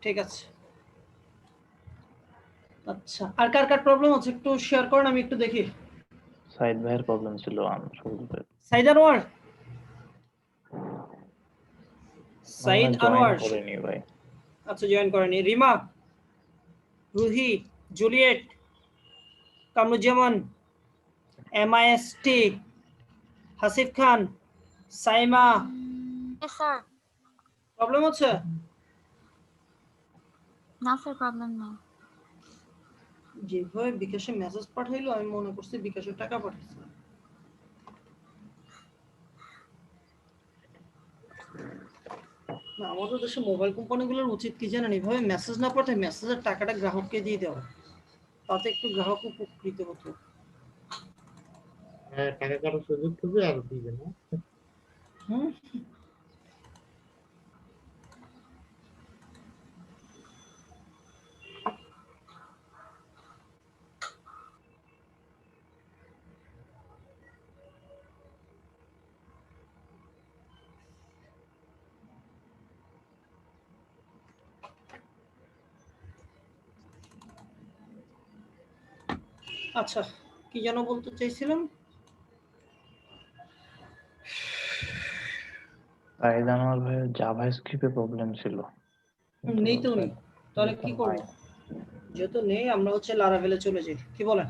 ঠিক আছে। আচ্ছা, আর কার কার প্রবলেম আছে একটু শেয়ার করেন, আমি একটু দেখি। সাইদ ভাইয়ের প্রবলেম ছিল সাইদ আনোয়ার, সাইদ আনোয়ার করেনি ভাই। আচ্ছা, জয়েন করেনি। রিমা, রুহি, জুলিয়েট, কামরুজ্জামান, MIST, হাসিফ খান, সাইমা। স্যার প্রবলেম হচ্ছে? না স্যার, প্রবলেম নেই। যেভাবে বিকাশে মেসেজ পাঠাইলো আমি মনে করছি বিকাশে টাকা পাঠাইছে। না, আমাদের দেশে মোবাইল কোম্পানিগুলোর উচিত কি জানেন, এইভাবে মেসেজ না পাঠায় মেসেজের টাকাটা গ্রাহককে দিয়ে দেওয়া, তাতে একটু গ্রাহক উপকৃত হতো। টাকা কাটার সুযোগ খুবই আর দিবে না। আচ্ছা, কি যেন বলতে চাইছিলাম? সাইদ আনোয়ার ভাইয়ের জাভাস্ক্রিপ্টে প্রবলেম ছিল। নেই তো নেই, তাহলে কি করব? যেহেতু নেই আমরা হচ্ছে লারাভেলে চলে যাই, কি বলেন?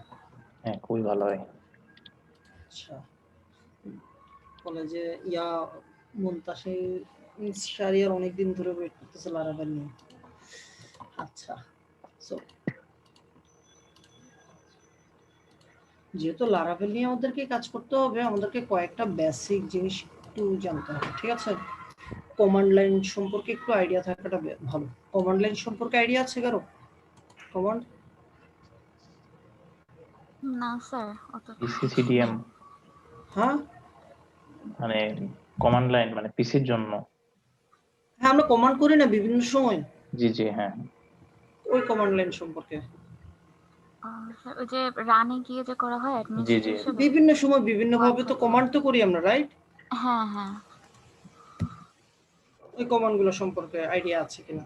হ্যাঁ, খুবই ভালো হয়। আচ্ছা, কলেজে ইয়া মুনতাসির শারিয়ার অনেকদিন ধরে ওয়েট করতেছে লারাভেল নিয়ে। আচ্ছা, সো যেহেতু লারাভেল নিয়ে আমাদেরকে কাজ করতে হবে, আমাদেরকে কয়েকটা বেসিক জিনিস একটু জানতে হবে, ঠিক আছে? কমান্ড লাইন সম্পর্কে একটু আইডিয়া থাকাটা ভালো। কমান্ড লাইন সম্পর্কে আইডিয়া আছে কারো? কমান্ড? না স্যার, অত পিসিসিডিএম হ্যাঁ মানে কমান্ড লাইন মানে পিসির জন্য। হ্যাঁ, আমরা কমান্ড করি না বিভিন্ন সময়। জি জি, হ্যাঁ। ওই কমান্ড লাইন সম্পর্কে স্যার, ওই যে রানে গিয়ে যে করা হয় অ্যাডমিনিস্ট্রেশন, বিভিন্ন সময় বিভিন্ন ভাবে তো কমান্ড তো করি আমরা, রাইট? হ্যাঁ হ্যাঁ, ওই কমান্ডগুলো সম্পর্কে আইডিয়া আছে কিনা?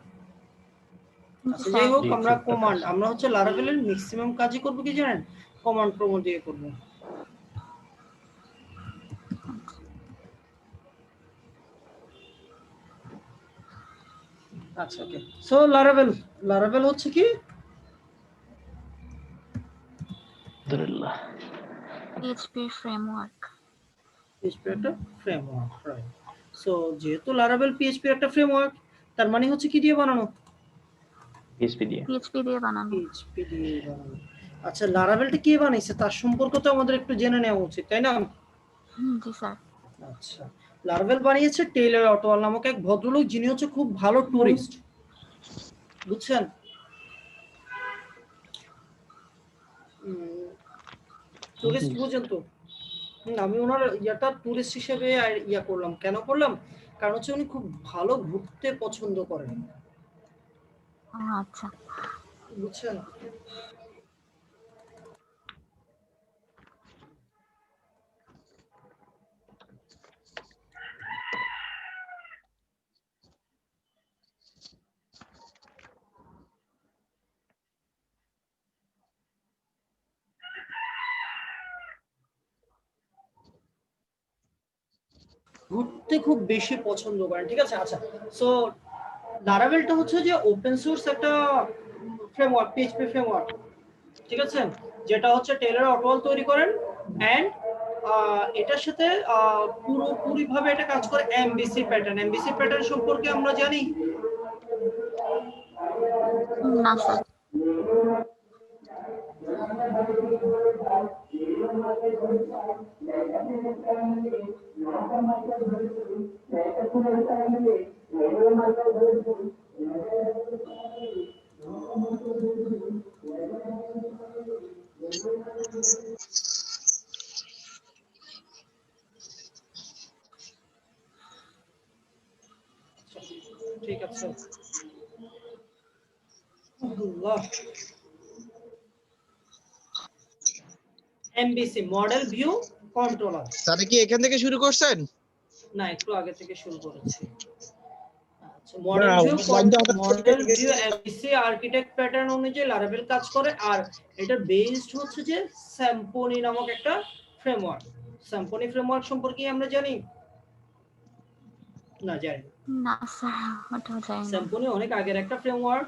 আচ্ছা, স্যার। যাই হোক, আমরা কমান্ড, আমরা হচ্ছে লারাভেলের ম্যাক্সিমাম কাজই করব কি জানেন, কমান্ড প্রোমো দিয়ে করব। আচ্ছা, ওকে। সো লারাভেল হচ্ছে কি? আলহামদুলিল্লাহ, পিএইচপি ফ্রেমওয়ার্ক। পিএইচপি একটা ফ্রেমওয়ার্ক, রাইট? সো যেহেতু লারাভেল পিএইচপি একটা ফ্রেমওয়ার্ক, তার মানে হচ্ছে কি দিয়ে বানানো? পিএইচপি দিয়ে। পিএইচপি দিয়ে বানানো। পিএইচপি দিয়ে বানানো। আচ্ছা, লারাভেলটা কে বানাইছে তার সম্পর্কে তো আমাদের একটু জেনে নেওয়া উচিত, তাই না? জি স্যার। আচ্ছা, লারাভেল বানিয়েছে টেইলর অটোয়াল নামক এক ভদ্রলোক, যিনি হচ্ছে খুব ভালো টুরিস্ট, বুঝছেন? টুরিস্ট বুঝেন তো? আমি ওনার ইয়াটা টুরিস্ট হিসেবে ইয়া করলাম, কেন করলাম? কারণ হচ্ছে উনি খুব ভালো ঘুরতে পছন্দ করেন, আচ্ছা, বুঝছেন? ঘুরতে খুব বেশি পছন্দ করেন, ঠিক আছে? আচ্ছা, সো লারাভেলটা হচ্ছে যে ওপেন সোর্স একটা ফ্রেমওয়ার্ক, পিএইচপি ফ্রেমওয়ার্ক, ঠিক আছে? যেটা হচ্ছে টেইলর অটোয়াল তৈরি করেন, এন্ড এটার সাথে পুরোপুরি ভাবে এটা কাজ করে এমবিসি প্যাটার্ন। এমবিসি প্যাটার্ন সম্পর্কে আমরা জানি? না স্যার। ঠিক আছে। MBC model view controller. তাহলে কি এখান থেকে শুরু করছেন? না, একটু আগে থেকে শুরু করেছি। Model view MBC architect pattern অনুযায়ী লারাভেল কাজ করে, আর এটা বেসড হচ্ছে যে স্যাম্পনি নামক একটা ফ্রেমওয়ার্ক। স্যাম্পনি ফ্রেমওয়ার্ক সম্পর্কে আমরা জানি না? জানি না স্যার, ওটাও জানি না। স্যাম্পনি অনেক আগের একটা ফ্রেমওয়ার্ক,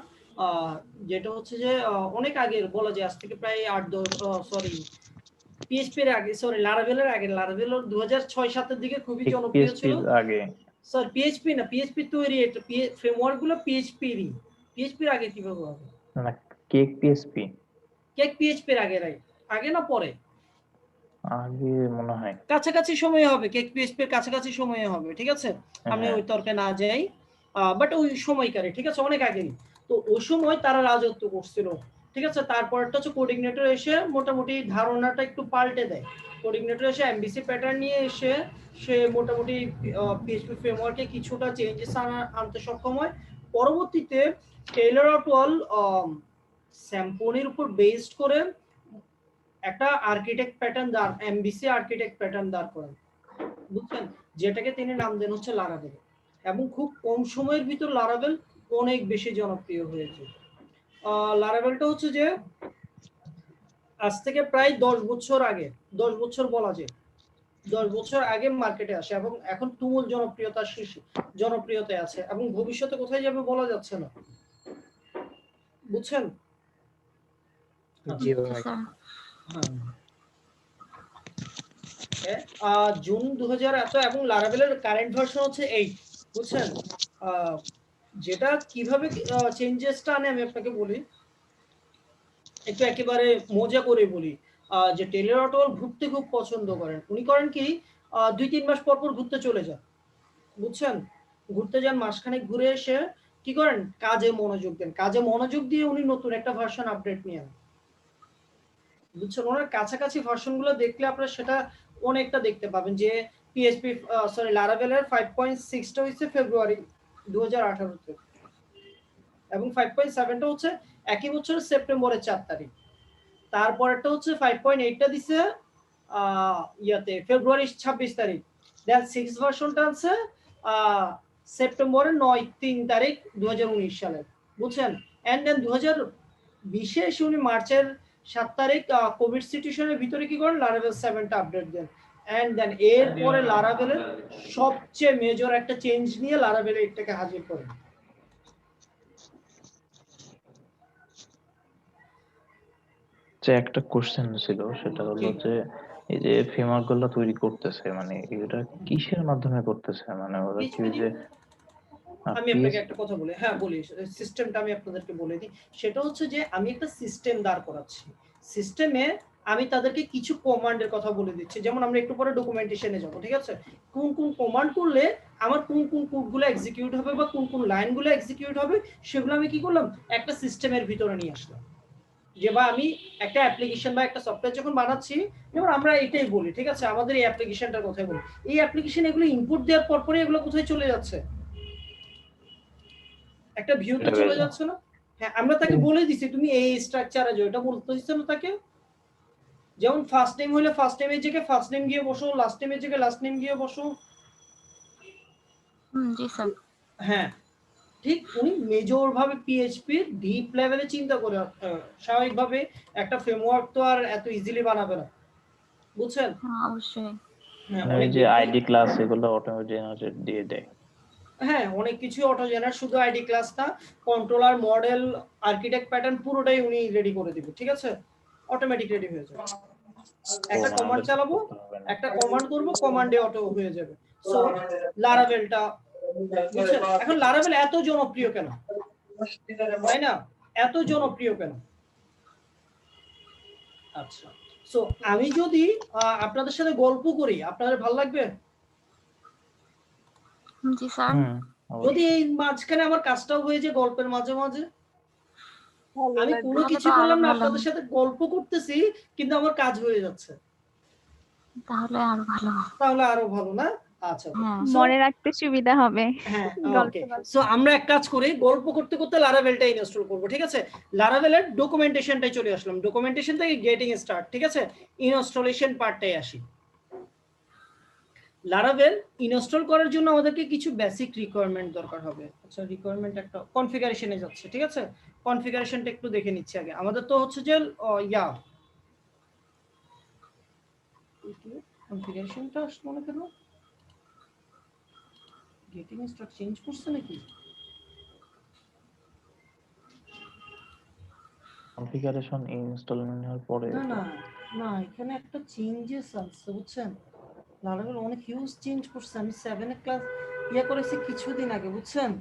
যেটা হচ্ছে যে অনেক আগের বলা যায়, আজ থেকে প্রায় 8-10 পিএইচপি এর আগে, লারাভেলের আগে। লারাভেল 2006-7 এর দিকে খুবই জনপ্রিয় ছিল। আগে স্যার পিএইচপি না, পিএইচপি তৈরি, এটা ফ্রেমওয়ার্ক গুলো পিএইচপিরই। পিএইচপির আগে কিভাবে হবে? না, কেক পিএইচপি কেক পিএইচপির আগে, রাইট? আগে না পরে? আগে মনে হয়, কাছাকাছি সময়ে হবে, কেক পিএইচপির কাছাকাছি সময়ে হবে, ঠিক আছে? আমি ওই তর্কে না যাই, বাট ওই সময়কারে, ঠিক আছে, অনেক আগেই। তো ওই সময় তারা রাজত্ব করছিল, ঠিক আছে? তারপরটা হচ্ছে কোঅর্ডিনেটর এসে মোটামুটি ধারণাটা একটু পাল্টে দেয়। কোঅর্ডিনেটর এসে এমবিসি প্যাটার্ন নিয়ে এসে সে মোটামুটি পিএইচপি ফ্রেমওয়ার্কে কিছুটা চেঞ্জেস আনতে সক্ষম হয়। পরবর্তীতে টেইলর অটওয়াল স্যাম্পনির উপর বেসড করে একটা architect pattern MBC architect pattern দাঁড় করেন, বুঝছেন? যেটাকে তিনি নাম দেন হচ্ছে লারাভেল, এবং খুব কম সময়ের ভিতর লারাভেল অনেক বেশি জনপ্রিয় হয়েছে। লারাভেলটা হচ্ছে যে আজ থেকে প্রায় 10 বছর আগে, 10 বছর বলা যায়, 10 বছর আগে মার্কেটে আসে, এবং এখন তুমুল জনপ্রিয়তার শীর্ষে জনপ্রিয়তায় আছে, এবং ভবিষ্যতে কোথায় যাবে বলা যাচ্ছে না, বুঝছেন? জি ভাই। জুন 2000 এত, এবং লারাভেলের কারেন্ট ভার্সন হচ্ছে 8, বুঝছেন? যেটা কিভাবে চেঞ্জেসটা আনে আমি আপনাকে বলি, একটু একেবারে মজা করে বলি। যে টেইলর অটওয়াল ঘুরতে খুব পছন্দ করেন। উনি করেন কি, 2-3 মাস পর পর ঘুরতে চলে যান, বুঝছেন? ঘুরতে যান, মাসখানেক ঘুরে এসে কি করেন, কাজে মনোযোগ দেন। কাজে মনোযোগ দিয়ে উনি নতুন একটা ভার্সন আপডেট নিয়ে আনেন, বুঝছেন? ওনার কাছাকাছি ভার্সনগুলো দেখলে আপনারা সেটা অনেকটা দেখতে পাবেন, যে পিএইচপি লারাভেলের 5.6টা হচ্ছে ফেব্রুয়ারি 2018 তে, এবং 5.7টা হচ্ছে একই বছরের সেপ্টেম্বরের 4 তারিখ। তারপরেরটা হচ্ছে 5.8টা দিছে ইয়াতে ফেব্রুয়ারি 26 তারিখ। দেন 6 ভার্সনটা আছে সেপ্টেম্বরের 3 তারিখ 2019 সালে, বুঝছেন? এন্ড দেন 2020 এসে উনি মার্চের 7 তারিখ কোভিড সিচুয়েশনের ভিতরে কি করেন, লারাভেল 7টা আপডেট দেন। এন্ড দেন এরপরে লারাভেলের সবচেয়ে মেজর একটা চেঞ্জ নিয়ে লারাভেল 8টাকে হাজির করেন। একটা কোশ্চেন ছিল, সেটা হলো যে এই যে ফ্রেমওয়ার্ক গুলো তৈরি করতেছে, মানে এটা কিসের মাধ্যমে করতেছে? মানে ওরা কি যে আমি আপনাকে একটা কথা বলি, হ্যাঁ বলি, সিস্টেমটা আমি আপনাদেরকে বলে দিই। সেটা হচ্ছে যে আমি একটা সিস্টেম দাঁড় করাচ্ছি, সিস্টেমে আমি তাদেরকে কিছু কমান্ডের কথা বলে দিচ্ছি। যেমন আমরা একটু পরে ডকুমেন্টেশনে যাব, ঠিক আছে? কোন কোন কমান্ড করলে আমার কোন কোন কোডগুলো এক্সিকিউট হবে বা কোন কোন লাইনগুলো এক্সিকিউট হবে, সেগুলো আমি কি করলাম, একটা সিস্টেমের ভিতরে নিয়ে আসলাম। যে বা আমি একটা অ্যাপ্লিকেশন বা একটা সফটওয়্যার যখন বানাচ্ছি, যেমন আমরা এটাই বলি, ঠিক আছে, আমাদের এই অ্যাপ্লিকেশনটার কথাই বলি, এই অ্যাপ্লিকেশন এগুলো ইনপুট দেওয়ার পরপরই এগুলো কোথায় চলে যাচ্ছে, একটা ভিউতে চলে যাচ্ছে না? হ্যাঁ, আমরা তাকে বলে দিছি তুমি এই স্ট্রাকচারে যাও, এটা বলতে হইছে না তাকে? যেমন ফার্স্ট নেম হলে ফার্স্ট নেমের জায়গায় ফার্স্ট নেম গিয়ে বসো, লাস্ট নেমের জায়গায় লাস্ট নেম গিয়ে বসো। জি স্যার। হ্যাঁ, ঠিক উনি মেজর ভাবে পিএইচপি ডিপ লেভেলে চিন্তা করে, স্বাভাবিকভাবে একটা ফ্রেমওয়ার্ক তো আর এত ইজিলি বানাবে না, বুঝছেন? অবশ্যই। হ্যাঁ, ওই যে আইডি ক্লাস এগুলো অটোমেটিক জেনারেট দিয়ে দেয়। হ্যাঁ, অনেক কিছু অটো জেনারেট, শুধু আইডি ক্লাসটা, কন্ট্রোলার, মডেল, আর্কিটেক্ট প্যাটার্ন পুরোটাই উনি রেডি করে দিবে, ঠিক আছে? অটোমেটিক রেডি হয়ে যাবে। একটা কমান্ড চালাবো, একটা কমান্ড করব, কমান্ডে অটো হয়ে যাবে। সো লারাভেলটা, বুঝছেন? এখন লারাভেল এত জনপ্রিয় কেন, তাই না? এত জনপ্রিয় কেন? আচ্ছা, সো আমি যদি আপনাদের সাথে গল্প করি, আপনাদের ভালো লাগবে? জি স্যার। যদি এই মাঝখানে আমার কাজটাও হয়ে যায় গল্পের মাঝে মাঝে, আমি কোনো কিছু করলাম না, আপনাদের সাথে গল্প করতেছি কিন্তু আমার কাজ হয়ে যাচ্ছে, তাহলে আরো ভালো। তাহলে আরো ভালো না? আচ্ছা, মনে রাখতে সুবিধা হবে। হ্যাঁ, ওকে। সো আমরা এক কাজ করি, গল্প করতে করতে লারাভেলটা ইনস্টল করব, ঠিক আছে? লারাভেলের ডকুমেন্টেশনটাই চলে আসলাম, ডকুমেন্টেশন থেকে গেটিং স্টার্ট, ঠিক আছে? ইনস্টলেশন পার্টটাই আসি। লারাভেল ইনস্টল করার জন্য আমাদেরকে কিছু বেসিক রিকোয়ারমেন্ট দরকার হবে। আচ্ছা রিকোয়ারমেন্ট একটা কনফিগারেশনে যাচ্ছে, ঠিক আছে? কনফিগারেশনটা একটু দেখে নিচ্ছি আগে। আমাদের তো হচ্ছে যে কনফিগারেশনটা আসলে মনে কেন গেটিং স্টার্ট চেঞ্জ করছে নাকি? কনফিগারেশন ইনস্টল নেওয়ার পরে না না না, এখানে একটা চেঞ্জেস আছে বুঝছেন। লারাভেল অনেক হিউজ চেঞ্জ করছে। আমি 7 এ ক্লাস করেছি কিছুদিন আগে বুঝছেন।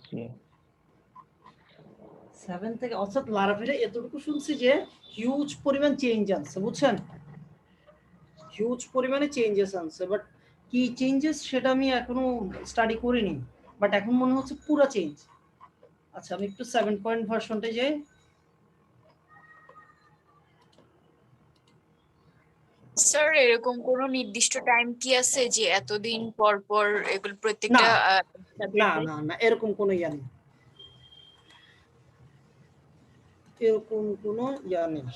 জি 7 থেকে অর্থাৎ লারাভেলে এতটুকু শুনছি যে হিউজ পরিমাণ চেঞ্জ আছে বুঝছেন। হিউজ পরিমাণে চেঞ্জেস আনছে, বাট কি চেঞ্জেস সেটা আমি এখনো স্টাডি করিনি, বাট এখন মনে হচ্ছে পুরো চেঞ্জ। আচ্ছা আমি একটু 7 পয়েন্ট ভার্সনটা যাই। স্যার এরকম কোনো নির্দিষ্ট টাইম কি আছে যে এতদিন পর পর এগুলো প্রত্যেকটা না না সাবজেক্টে? না না, এরকম কোনো ইয়া নেই, এরকম কোনো ইয়া নেই।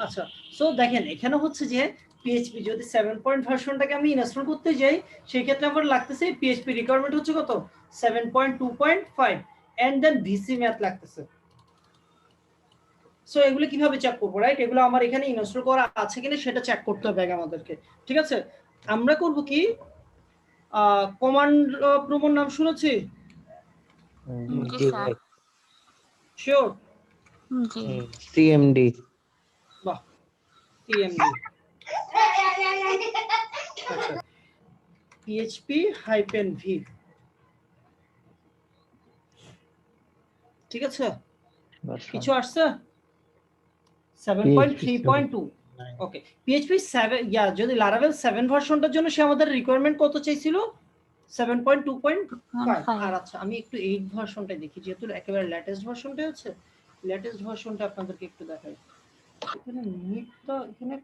আচ্ছা সো দেখেন এখানে হচ্ছে যে পিএইচপি যদি 7 পয়েন্ট ভার্সনটাকে আমি ইনস্টল করতে যাই সেই ক্ষেত্রে আমার লাগতেছে পিএইচপি রিকোয়ারমেন্ট হচ্ছে কত 7.2.5 এন্ড দেন ভিসি ম্যাথ লাগতেছে। সো এগুলো কিভাবে চেক করব, রাইট? এগুলো আমার এখানে ইনস্টল করা আছে কিনা সেটা চেক করতে হবে আগে আমাদেরকে, ঠিক আছে? আমরা করব কি কমান্ড প্রোমোর নাম শুনেছি? জি জি স্যার। ভাই শিওর? জি সিএমডি বাহ টিএমডি। আচ্ছা php-v, ঠিক আছে? ভার্সন কিছু আসছে 7.3.2। ওকে PHP 7 যদি লারাভেল 7 ভার্সনটার জন্য সে আমাদের রিকোয়ারমেন্ট কত চাইছিল 7.2.5। আর আচ্ছা আমি একটু 8 ভার্সনটা দেখি, যেহেতু একেবারে লেটেস্ট ভার্সনটা আছে, লেটেস্ট ভার্সনটা আপনাদেরকে একটু দেখাই। এখানে নিটটা এখানে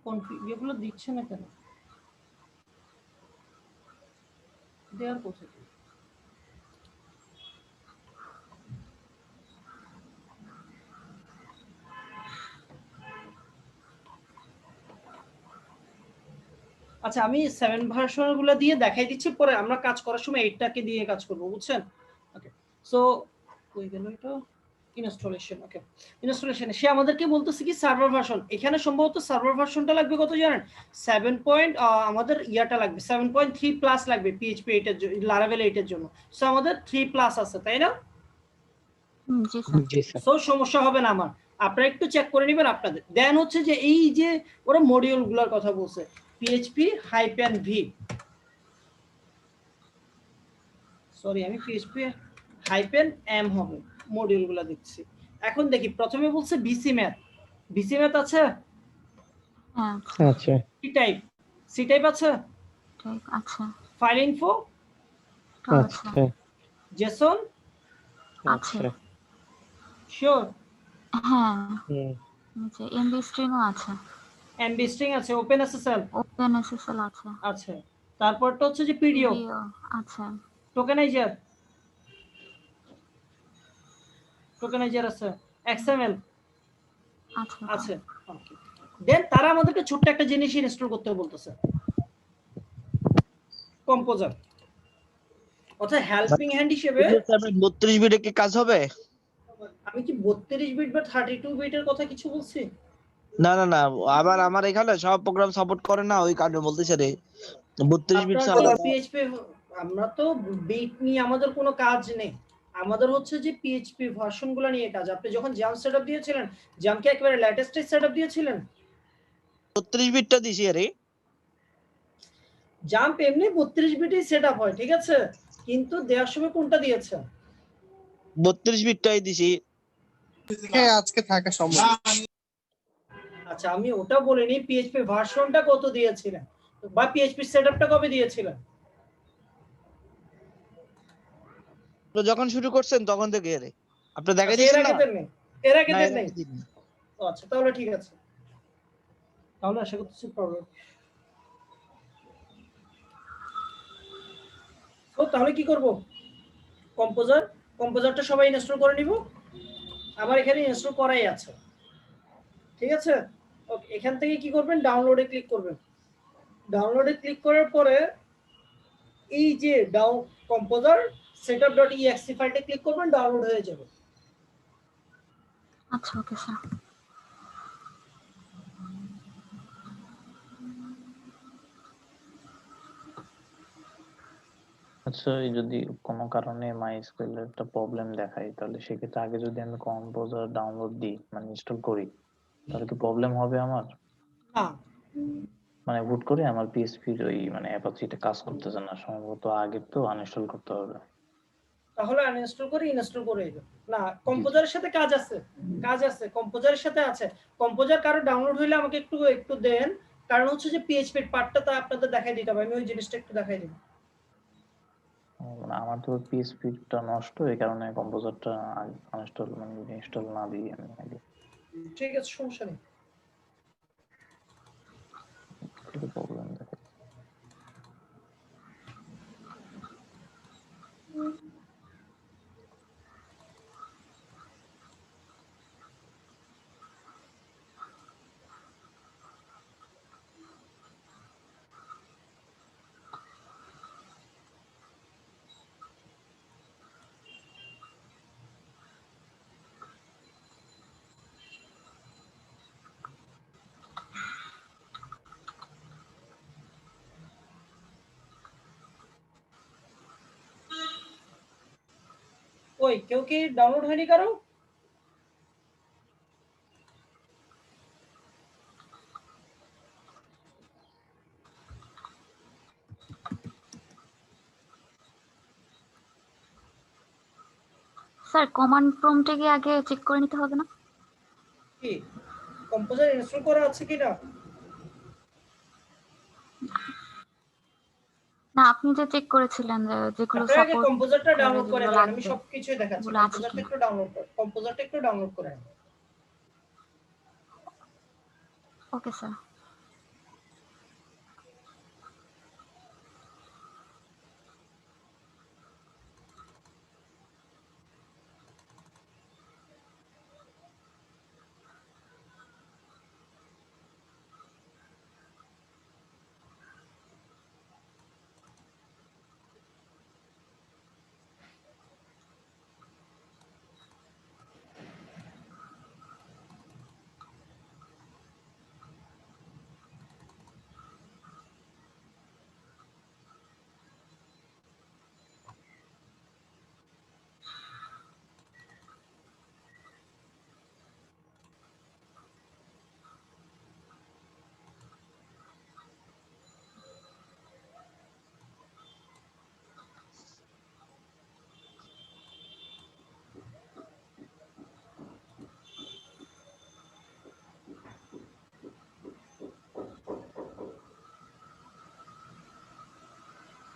এগুলো দিচ্ছে না কেন, দেয়ার কোথায়? আচ্ছা আমি 7 ভার্সনগুলো দিয়ে দেখাই দিচ্ছি, পরে আমরা কাজ করার সময় 8টাকে দিয়ে কাজ করব বুঝছেন। ওকে সো কই গেল এটা ইনস্টলেশন। ওকে ইনস্টলেশনে সে আমাদেরকে বলতেছে কি সার্ভার ভার্সন, এখানে সম্ভবত সার্ভার ভার্সনটা লাগবে কত জানেন 7 পয়েন্ট আমাদের ইয়াটা লাগবে 7.3 প্লাস লাগবে PHP 8 এর জন্য, লারাভেল 8 এর জন্য। সো আমাদের 3 প্লাস আছে তাই না? জি স্যার। জি স্যার সো সমস্যা হবে না আমার, আপনারা একটু চেক করে নেবেন আপনাদের। দেন হচ্ছে যে এই যে ওরা মডিউলগুলোর কথা বলছে php-v, সরি আমি php-m হবে মডিউলগুলো দেখছি। এখন দেখি প্রথমে বলছে ভিসি ম্যাথ, ভিসি ম্যাথ আছে? হ্যাঁ আচ্ছা সি টাইপ, সি টাইপ আছে? ঠিক আছে। ফাইল ইনফো, আচ্ছা আচ্ছা জেসন, আছে। আচ্ছা শিওর? হ্যাঁ হুম যে এমবি স্ট্রিংও আছে, এমবি স্ট্রিং আছে, ওপেন এসএসএল ওপেন এসএসএল আছে, আছে, তারপরটা হচ্ছে যে পিডিও, পিডিও আছে, টোকেনাইজার, টোকেনাইজার আছে, এক্সএমএল আছে আছে। ওকে দেন তারা আমাদেরকে ছোট্ট একটা জিনিস ইনস্টল করতে বলতেছে, কম্পোজার। অর্থাৎ হেল্পিং হ্যান্ড হিসেবে 32 বিটে কি কাজ হবে? আমি কি 32 বিট বা 32 বিটের কথা কিছু বলছি? না না না, আবার আমার এখানে সব প্রোগ্রাম সাপোর্ট করে না, ওই কারণে বলতেছে রে 32 বিট আপনার তো ছাড়া। পিএইচপি, আমরা তো বিট নিয়ে আমাদের কোনো কাজ নেই, আমাদের হচ্ছে যে পিএইচপি ভার্সনগুলো নিয়ে কাজ। আপনি যখন জাম্প সেটআপ দিয়েছিলেন, জাম্পকে একেবারে লেটেস্ট সেটআপ দিয়েছিলেন? 32 বিটটা দিছি রে। জাম্প এমনি 32 বিটই সেটআপ হয়, ঠিক আছে, কিন্তু দেওয়ার সময় কোনটা দিয়েছে? 32 বিটটাই দিছি। হ্যাঁ আজকে থাকা সম্ভব। আচ্ছা আমি ওটা বলিনি, পিএইচপি ভার্সনটা কত দিয়েছিলেন বা পিএইচপি সেটআপটা কবে দিয়েছিলেন? তো যখন শুরু করছেন তখন থেকে রে আপনি দেখাই আচ্ছা, এর দিয়েছেন আগে না? দেন নাই, এর আগে না, দেন এর নাই? আগে দিইনি। ও আচ্ছা তাহলে ঠিক আছে। তাহলে আশা করতেছি প্রবলেম। তো তাহলে কি করব? কম্পোজারটা সবাই ইনস্টল করে নিব। আমার এখানে ইনস্টল করাই আছে, ঠিক আছে? ওকে, এখান থেকে কি করবেন, ডাউনলোডে ক্লিক করবেন। ডাউনলোডে ক্লিক করার পরে এই যে কম্পোজার setup.exe ফাইলটা ক্লিক করবেন, ডাউনলোড হয়ে যাবে। আচ্ছা ওকে স্যার। আচ্ছা, এই যদি কোনো কারণে মাইস্কুয়েল একটা প্রবলেম দেখায়, তাহলে সেক্ষেত্রে আগে যদি আমি কম্পোজার ডাউনলোড দিই মানে ইনস্টল করি, তাহলে কি প্রবলেম হবে আমার? না, মানে হুট করে আমার পিএসপির ওই মানে অ্যাপাচিটা কাজ করতেছে না, সম্ভবত আগে তো আনইনস্টল করতে হবে। তাহলে আনইনস্টল করে ইনস্টল করে দিবেন। না, জি জি। কম্পোজারের সাথে কাজ আছে, কম্পোজারের সাথে আছে। কম্পোজার কারো ডাউনলোড হইলে আমাকে একটু দেন, কারণ হচ্ছে যে পিএইচপি এর পার্টটা তো আপনাদের দেখাই দিতে হবে, আমি ওই জিনিসটা একটু দেখাই দিব। মানে আমার তো পিএসপিটা নষ্ট, এই কারণে কম্পোজারটা আনইনস্টল মানে ইনস্টল না দিই আমি আগে। ঠিক আছে, সমস্যা নেই। একটু প্রবলেম দেখে। ওই কেউ কি ডাউনলোড হয়নি কারো? স্যার কমান্ড প্রম্পটে গিয়ে আগে চেক করে নিতে হবে না? কি কম্পোজার ইনস্টল করা আছে কিনা? না আপনি যে চেক করেছিলেন যে যেগুলো আপনারা আগে সাপোর্ট কম্পোজারটা করে ডাউনলোড করে যেগুলো ফেলেন, আমি লাগবে সবকিছুই দেখাচ্ছি। ওগুলো আছে কম্পোজারটা কিনা। একটু ডাউনলোড করেন, কম্পোজারটা একটু ডাউনলোড করেন। Okay sir.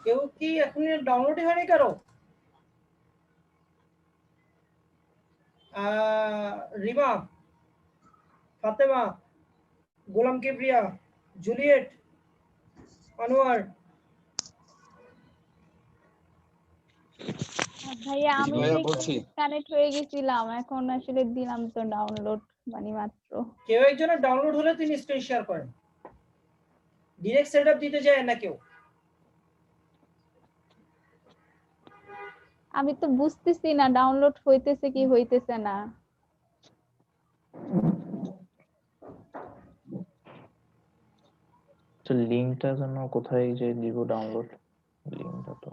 কেউ কি এখন ডাউনলোডই হয়নি কারো? রিমা, ফাতেমা, গোলাম কিবরিয়া, জুলিয়েট, আনোয়ার। ভাইয়া আমি কানেক্ট হয়ে গেছিলাম, এখন আসলে দিলাম তো ডাউনলোড মানে মাত্র। কেউ একজনের ডাউনলোড হলে তিনি স্ক্রিন শেয়ার করেন, ডিরেক্ট সেটআপ দিতে যায় না কেউ। আমি তো বুঝতেছি না ডাউনলোড হইতেছে কি হইতেছে না। তো লিংকটা যেন কোথায় যে দিব ডাউনলোড, লিংকটা তো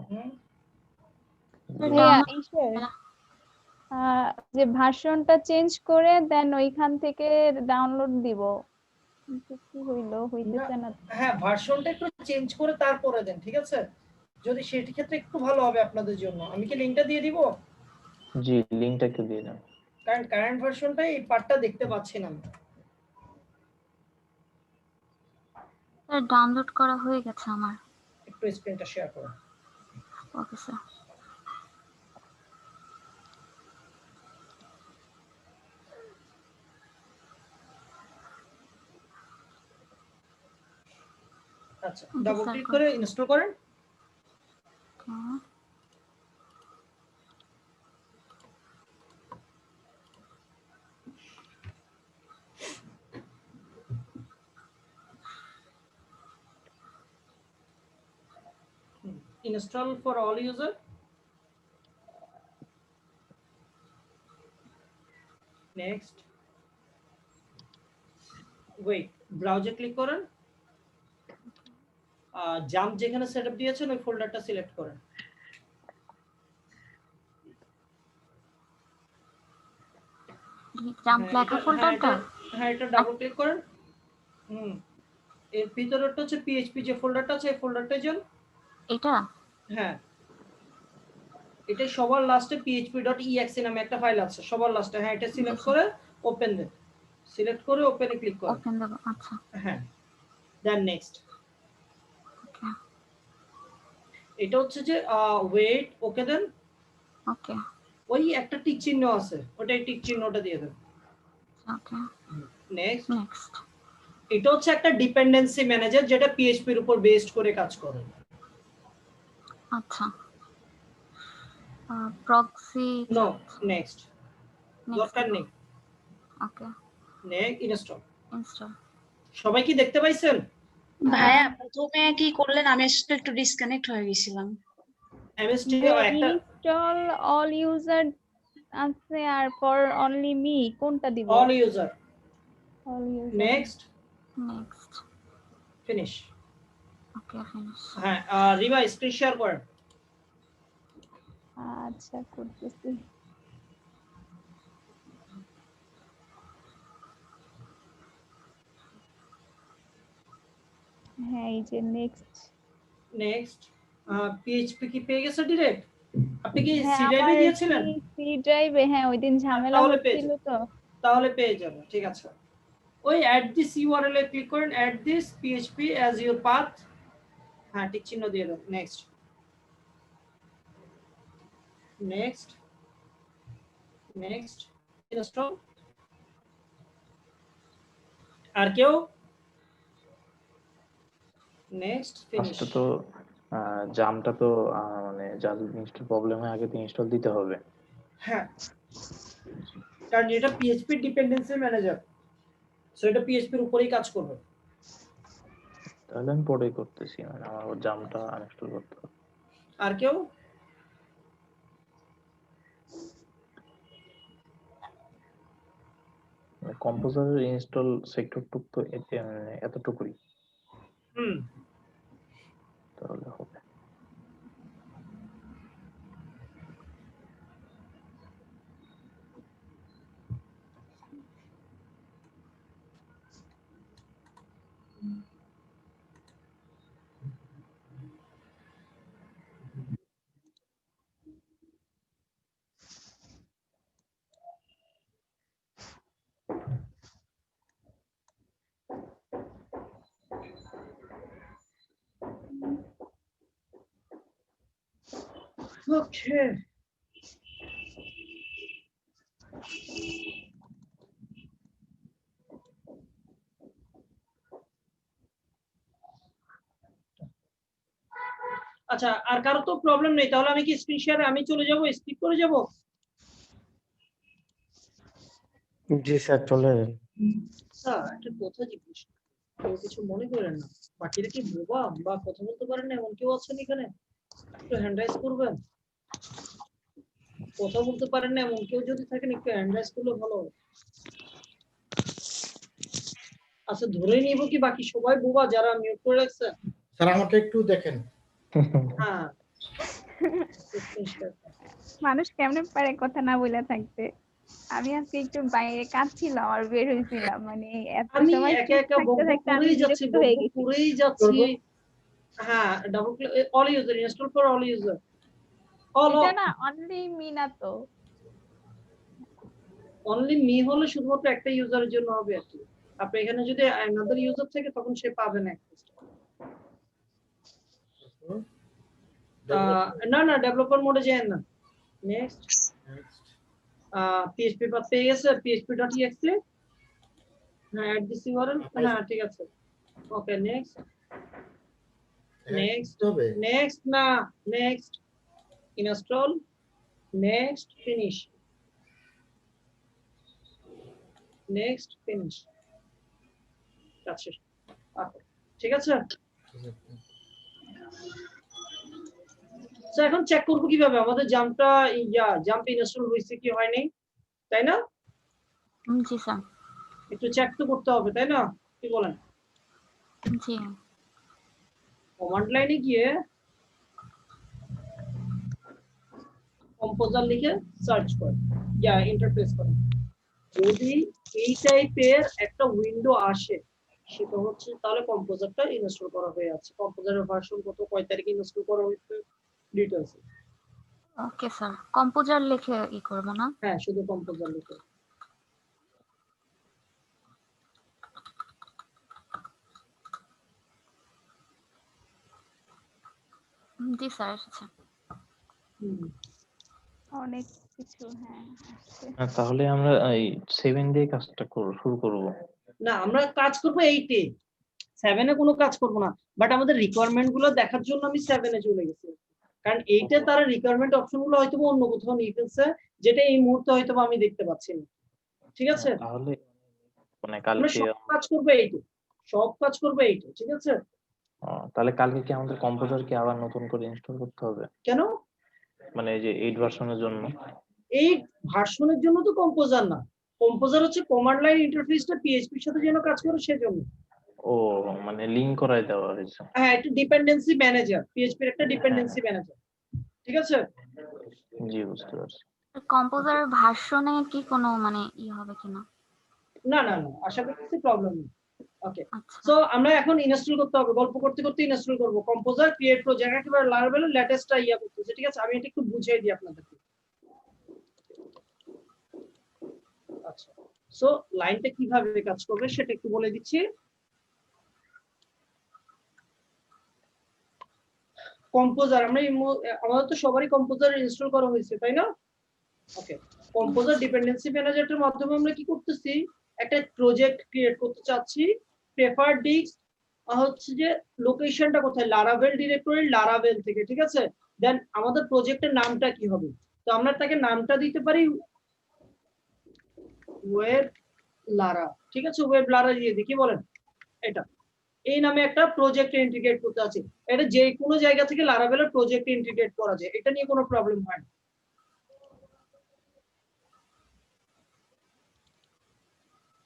ভাইয়া যে ভার্সনটা চেঞ্জ করে দেন ওইখান থেকে ডাউনলোড দিব, কিন্তু কি হইলো হইতেছে না। হ্যাঁ, ভার্সনটা একটু চেঞ্জ করে তারপরে দেন, ঠিক আছে? যদি সেটি ক্ষেত্রে একটু ভালো হবে আপনাদের জন্য। আমি কি লিংকটা দিয়ে দিব? জি, লিংকটা একটু দিয়ে দেন। কারণ কারেন্ট ভার্সনটা এই পার্টটা দেখতে পাচ্ছি না আমি। স্যার ডাউনলোড করা হয়ে গেছে আমার। একটু স্ক্রিনটা শেয়ার করুন। Okay sir. আচ্ছা ডাবল ক্লিক করে ইনস্টল করেন। Okay. Install for all user. Next. Wait, browser click করেন। জাম্প যেখানে সেটআপ দিয়েছেন ওই ফোল্ডারটা সিলেক্ট করেন। জাম্প লেখা ফোল্ডারটা? হ্যাঁ এটা ডাবল ক্লিক করেন। এর ভিতরটা হচ্ছে পিএইচপি যে ফোল্ডারটা আছে এই ফোল্ডারটাই যান। এটা? হ্যাঁ এটা সবার লাস্টে php.exe নামে একটা ফাইল আছে সবার লাস্টে। হ্যাঁ এটা সিলেক্ট করে ওপেন দেন। সিলেক্ট করে ওপেনে ক্লিক করুন। ওপেন দেব, আচ্ছা। হ্যাঁ দেন নেক্সট। ওকে এটা হচ্ছে যে ওয়েট ওকে দেন। ওকে ওই একটা টিক চিহ্ন আছে ওটাই টিক চিহ্নটা দিয়ে দেন। Okay next. নেক্সট। এটা হচ্ছে একটা ডিপেন্ডেন্সি ম্যানেজার যেটা পিএইচপি এর উপর বেসড করে কাজ করে। আচ্ছা প্রক্সি। নো নেক্সট দরকার নেই। Okay next install. ইনস্টল। সবাই কি দেখতে পাইছেন? ভাইয়া প্রথমে কি করলেন? আমি আসলে একটু ডিসকানেক্ট হয়ে গেছিলাম। এমএসটি একটা ইনস্টল অল ইউজার আছে আর ফর অনলি মি কোনটা দিব? All user. All user. Next next. Finish. Okay finish. হ্যাঁ রিবা স্ক্রিন শেয়ার করেন। আচ্ছা করতেছি। হ্যাঁ এই যে নেক্সট। নেক্সট পিএইচপি কি পেয়ে গেছে ডাইরেক্ট? আপনি কি হ্যাঁ সি ড্রাইভে আমার দিয়েছিলেন? সি ড্রাইভে, হ্যাঁ ওই দিন ঝামেলা তাহলে পেয়ে হচ্ছিল তো। তাহলে পেয়ে যাবেন। ঠিক আছে ওই অ্যাড দিস ইউআরএল এ ক্লিক করেন। Add this PHP as your path. হ্যাঁ টিক চিহ্ন দিয়ে দেন। Next next next install. আর কেউ? Next finish. ফার্স্টে তো জামটা তো মানে যার ইনস্টল প্রবলেম হয় আগে তো ইনস্টল দিতে হবে। হ্যাঁ কারণ এটা পিএইচপি ডিপেন্ডেন্সি ম্যানেজার সো এটা পিএইচপি এর উপরেই কাজ করবে। তাহলে আমি পরেই করতেছি, মানে আমার জামটা আনইনস্টল করতে হবে। আর কেউ? কম্পোজারের ইনস্টল সেক্টর টুক তো এতটুকুই তাহলে হবে। Okay. আচ্ছা আর কারো তো প্রবলেম নেই তাহলে আমি কি স্ক্রিন শেয়ারে আমি চলে যাব স্কিপ করে যাব? জি স্যার চলে যান। স্যার একটা কথা জিজ্ঞেস কেউ কিছু মনে করেন না, বাকিরা কি বোবা বা কথা বলতে পারেন না এমন কেউ আছেন এখানে? একটু হ্যান্ড রাইজ করবেন। কথা বলতে পারেন না এমন কেউ যদি থাকেন একটু হ্যান্ড রাইজ করলে ভালো হবে। আচ্ছা ধরে নিব কি বাকি সবাই বোবা যারা মিউট করে রাখছেন? স্যার আমাকে একটু দেখেন। হ্যাঁ মানুষ কেমনে পারে কথা না বলে থাকতে? আমি আজকে একটু বাইরে কাঁদছিলাম আর বের হইছিলাম, মানে এত আমি সময় একা একা থাকতে বকবক থাকতে আমি করেই যাচ্ছি বিরক্ত হয়ে বকবক গেছি। করেই যাচ্ছি। হ্যাঁ double click all user install for all user. এটা না অনলি মি না তো, অনলি মি হলে শুধুমাত্র একটা ইউজারের জন্য হবে আর কি। আপনি এখানে যদি অ্যানাদার ইউজার থাকে তখন সে পাবে না অ্যাক্সেস। না না ডেভেলপার মোডে যান না। নেক্সট পিএইচপি পাথ পেয়ে গেছে php.exe। হ্যাঁ অ্যাড দিস ইউআরএল। হ্যাঁ ঠিক আছে ওকে নেক্সট নেক্সট নেক্সট না next install next finish next finish আচ্ছা ঠিক আছে তো এখন চেক করব কিভাবে আমাদের জাম্পটা জাম্প ইনস্টল হয়েছে কি হয়নি তাই না জি স্যার। একটু চেক তো করতে হবে তাই না কি বলেন জি কমান্ড লাইনে গিয়ে কম্পোজার লিখে সার্চ কর ইন্টারফেস কর যদি এই টাইপের একটা উইন্ডো আসে সেটা হচ্ছে তাহলে কম্পোজারটা ইনস্টল করা হয়ে আছে কম্পোজারের ভার্সন কত কয় তারিখে ইনস্টল করা হয়েছে ডিটেইলস ওকে স্যার। কম্পোজার লিখে করব না? হ্যাঁ শুধু কম্পোজার লিখে জি স্যার এসেছে। অনেক কিছু হ্যাঁ আসছে। তাহলে আমরা এই 7 দিয়ে কাজটা শুরু করব। না আমরা কাজ করব 8 এ 7 এ কোনো কাজ করব না বাট আমাদের রিকোয়ারমেন্ট গুলো দেখার জন্য আমি 7 এ চলে গেছি কারণ 8 এ তারা রিকোয়ারমেন্ট অপশন গুলো হয়তো অন্য কোথাও নিয়ে ফেলছে যেটা এই মুহূর্তে হয়তো আমি দেখতে পাচ্ছি না ঠিক আছে তাহলে মানে আমরা কালকে সব কাজ করব 8 এ সব কাজ করব 8 এ ঠিক আছে তাহলে কালকে কি আমাদের কম্পিউটার কি আবার নতুন করে ইনস্টল করতে হবে কেন মানে এই যে 8 ভার্সনের জন্য এই ভার্সনের জন্য তো কম্পোজার না কম্পোজার হচ্ছে কমান্ড লাইন ইন্টারফেসটা পিএইচপির সাথে যেন কাজ করে সেজন্য ও মানে লিংক করাই দেওয়া হয়েছে হ্যাঁ একটা ডিপেন্ডেন্সি ম্যানেজার পিএইচপির একটা ডিপেন্ডেন্সি ম্যানেজার ঠিক আছে জি বুঝতে পারছি কম্পোজার ভার্সনে কি কোনো মানে হবে কিনা? না না না আশা করছি প্রবলেম নেই ওকে আচ্ছা সো আমরা এখন ইনস্টল করতে হবে গল্প করতে করতে ইনস্টল করব কম্পোজার ক্রিয়েট প্রজেক্ট একেবারে লারাভেলের লেটেস্টটা করতেছে ঠিক আছে আমি এটা একটু বুঝিয়ে দিই আপনাদেরকে আচ্ছা সো লাইনটা কিভাবে কাজ করবে সেটা একটু বলে দিচ্ছি কম্পোজার আমরা আমাদের তো সবারই কম্পোজার ইনস্টল করা হয়েছে তাই না ওকে কম্পোজার ডিপেন্ডেন্সি ম্যানেজারের মাধ্যমে আমরা কি করতেছি একটা প্রজেক্ট ক্রিয়েট করতে চাচ্ছি প্রেফার্ড ডিস্ক হচ্ছে যে লোকেশনটা কোথায় লারাভেল ডিরেক্টরি লারাভেল থেকে ঠিক আছে দেন আমাদের প্রজেক্টের নামটা কি হবে তো আমরা তাকে নামটা দিতে পারি ওয়েব লারা ঠিক আছে ওয়েব লারা দিয়ে দিই কি বলেন এটা এই নামে একটা প্রজেক্ট ইন্টিগ্রেট করতে আছে এটা যে কোনো জায়গা থেকে লারাভেলের প্রজেক্ট ইন্টিগ্রেট করা যায় এটা নিয়ে কোনো প্রবলেম হয় না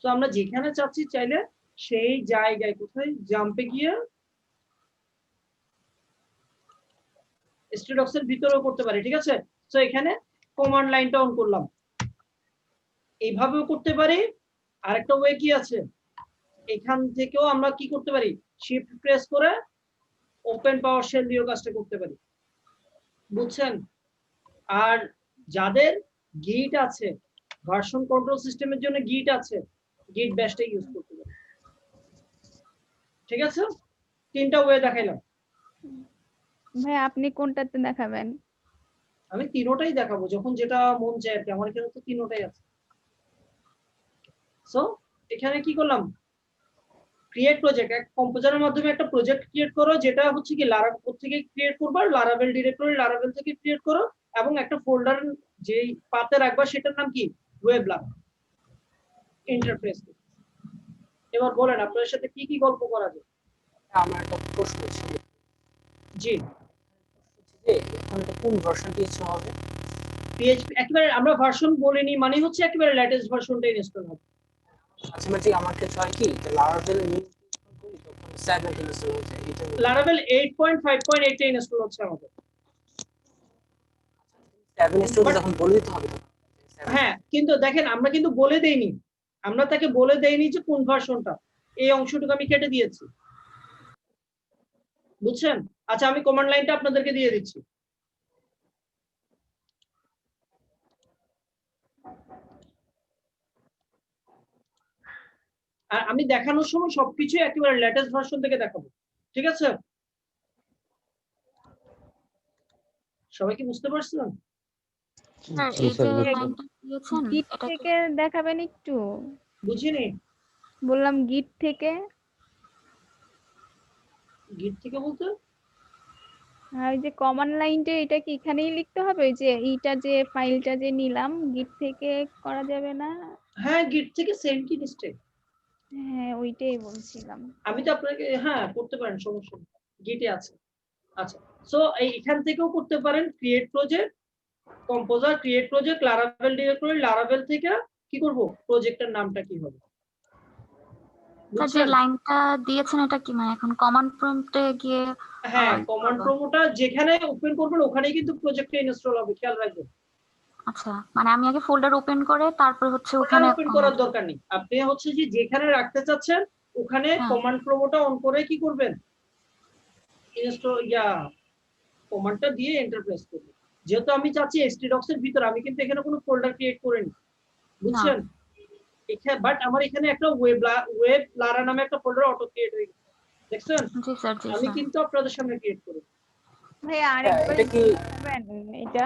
তো আমরা যেখানে চাচ্ছি চাইলে সেই জায়গায় কোথায় জাম্পে গিয়ে স্ট্যাডক্স এর ভিতরেও করতে পারি ঠিক আছে তো এখানে কমান্ড লাইনটা অন করলাম এইভাবেও করতে পারি আরেকটা ওয়ে কি আছে এখান থেকেও আমরা কি করতে পারি শিফট প্রেস করে ওপেন পাওয়ার শেল দিয়েও কাজটা করতে পারি বুঝছেন আর যাদের গিট আছে ভার্সন কন্ট্রোল সিস্টেমের জন্য গিট আছে গিট ব্যাশটা ইউজ করতে পারি ঠিক আছে তিনটা ওয়ে দেখাইলাম ভাই আপনি কোনটাতে দেখাবেন? আমি তিনোটাই দেখাবো যখন যেটা মন চায় আর কি আমার এখানে তো তিনোটাই আছে সো এখানে কি করলাম ক্রিয়েট প্রজেক্ট এক কম্পোজারের মাধ্যমে একটা প্রজেক্ট ক্রিয়েট করো যেটা হচ্ছে কি লারাভেল থেকে ক্রিয়েট করবা লারাভেল ডিরেক্টরি লারাভেল থেকে ক্রিয়েট করো এবং একটা ফোল্ডার যেই পাতে রাখবা সেটার নাম কি ওয়েব লারা ইন্টারফেস এবার বলেন আপনাদের সাথে কি কি গল্প করা যায় আমার একটা প্রশ্ন ছিল জি যে এখানে কোন ভার্সন ইউজ হবে পিএইচপি একেবারে আমরা ভার্সন বলিনি মানে হচ্ছে একেবারে লেটেস্ট ভার্সনটা ইনস্টল হবে আচ্ছা মানে আমার ক্ষেত্রে হয় কি লারাভেল নিউ করি তখন 7 ইনস্টল হয়ে যায় এটা লারাভেল 8.5.8 এ ইনস্টল হচ্ছে আমাদের 7 ইনস্টল যখন বলে দিতে হবে হ্যাঁ কিন্তু দেখেন আমরা কিন্তু বলে দেইনি আমরা তাকে বলে দেইনি যে কোন ভার্সনটা এই অংশটুকু আমি কেটে দিয়েছি বুঝছেন আচ্ছা আমি কমান্ড লাইনটা আপনাদেরকে দিয়ে দিচ্ছি আর আমি দেখানোর সময় সবকিছু একেবারে লেটেস্ট ভার্সন থেকে দেখাবো ঠিক আছে সবাই কি বুঝতে পারছেন স্যার জি এই স্যার যে বুঝতে লাইনটা দিয়েছেন গিট এটা কি থেকে দেখাবেন একটু? বুঝিনি বললাম গিট থেকে। গিট থেকে বলতে আর ওই যে কমান্ড লাইনটা এটা কি এখানেই লিখতে হবে ওই যে এইটা যে ফাইলটা যে নিলাম গিট থেকে করা যাবে না? হ্যাঁ, গিট থেকে সেন্ড কি মিস্টেক, হ্যাঁ ওইটাই বলছিলাম। আমি তো আপনাকে হ্যাঁ করতে পারেন, সমস্যা নেই, গিটে আছে। আচ্ছা, সো এখান থেকেও করতে পারেন create project, composer create project, Laravel directory, Laravel থেকে কি করব, প্রজেক্টের নামটা কি হবে। স্যার যে লাইনটা দিয়েছেন এটা কি মানে এখন কমান্ড প্রম্পটে গিয়ে হ্যাঁ, কমান্ড প্রমোটা যেখানে ওপেন করবেন ওখানেই কিন্তু প্রজেক্টটা ইনস্টল হবে, খেয়াল রাখবেন। আচ্ছা মানে আমি আগে ফোল্ডার ওপেন করে তারপর হচ্ছে ওখানে ওখানে ওপেন করার দরকার নেই, আপনি হচ্ছে যে যেখানে রাখতে চাচ্ছেন ওখানে হ্যাঁ। কমান্ড প্রমোটা অন করে কি করবেন, ইনস্টল কমান্ডটা দিয়ে এন্টার প্রেস করবেন। যেহেতু আমি চাচ্ছি htdocs এর ভিতর, আমি কিন্তু এখানে কোনো ফোল্ডার ক্রিয়েট করিনি, বুঝছেন। এখানে বাট আমার এখানে একটা ওয়েব লারা নামে একটা ফোল্ডার অটো ক্রিয়েট হয়ে গেছে, দেখছেন। জি স্যার জি আমি স্যার কিন্তু আপনাদের সামনে ক্রিয়েট করি। ভাইয়া আরেকবার এটা কি দেখাবেন এটা?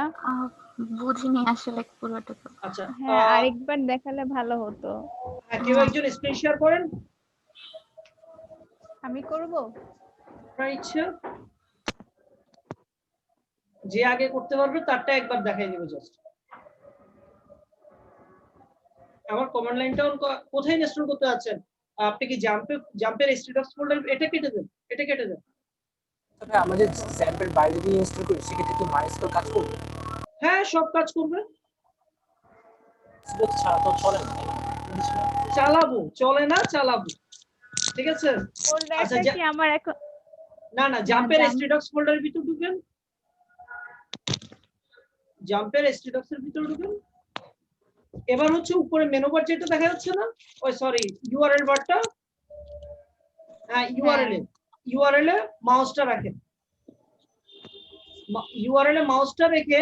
বুঝিনি আসলে পুরোটুকু। আচ্ছা, হ্যাঁ আরেকবার দেখালে ভালো হতো। কেউ একজন স্ক্রিন শেয়ার করেন, আমি করব? আপনার ইচ্ছা, যে আগে করতে পারবে তারটা একবার দেখাই দেবো জাস্ট। আমার কমান্ড লাইনটা কোথায় ইনস্টল করতে যাচ্ছেন, আপনি কি জাম্পের htdocs ফোল্ডার, এটা কেটে দেন, এটা কেটে দেন। তবে আমরা যে স্যাম্পের বাইরে দিয়ে ইনস্টল করি সেক্ষেত্রে কি মাইস্কুয়েল কাজ করবে? হ্যাঁ, সব কাজ করবে। সেটা ছাড়া তো চলে না। চালাবো, চলে না, চালাবো, ঠিক আছে। ফোল্ডারটা কি আমার এখন না জাম্পের htdocs ফোল্ডারের ভিতর ঢুকেন, জাম্পের htdocs এর ভিতর ঢুকেন। এবার হচ্ছে উপরে মেনু বার যেটা দেখা যাচ্ছে না, ওই সরি ইউআরএল বারটা, হ্যাঁ ইউআরএল এ মাউসটা রাখেন, ইউআরএল এ মাউসটা রেখে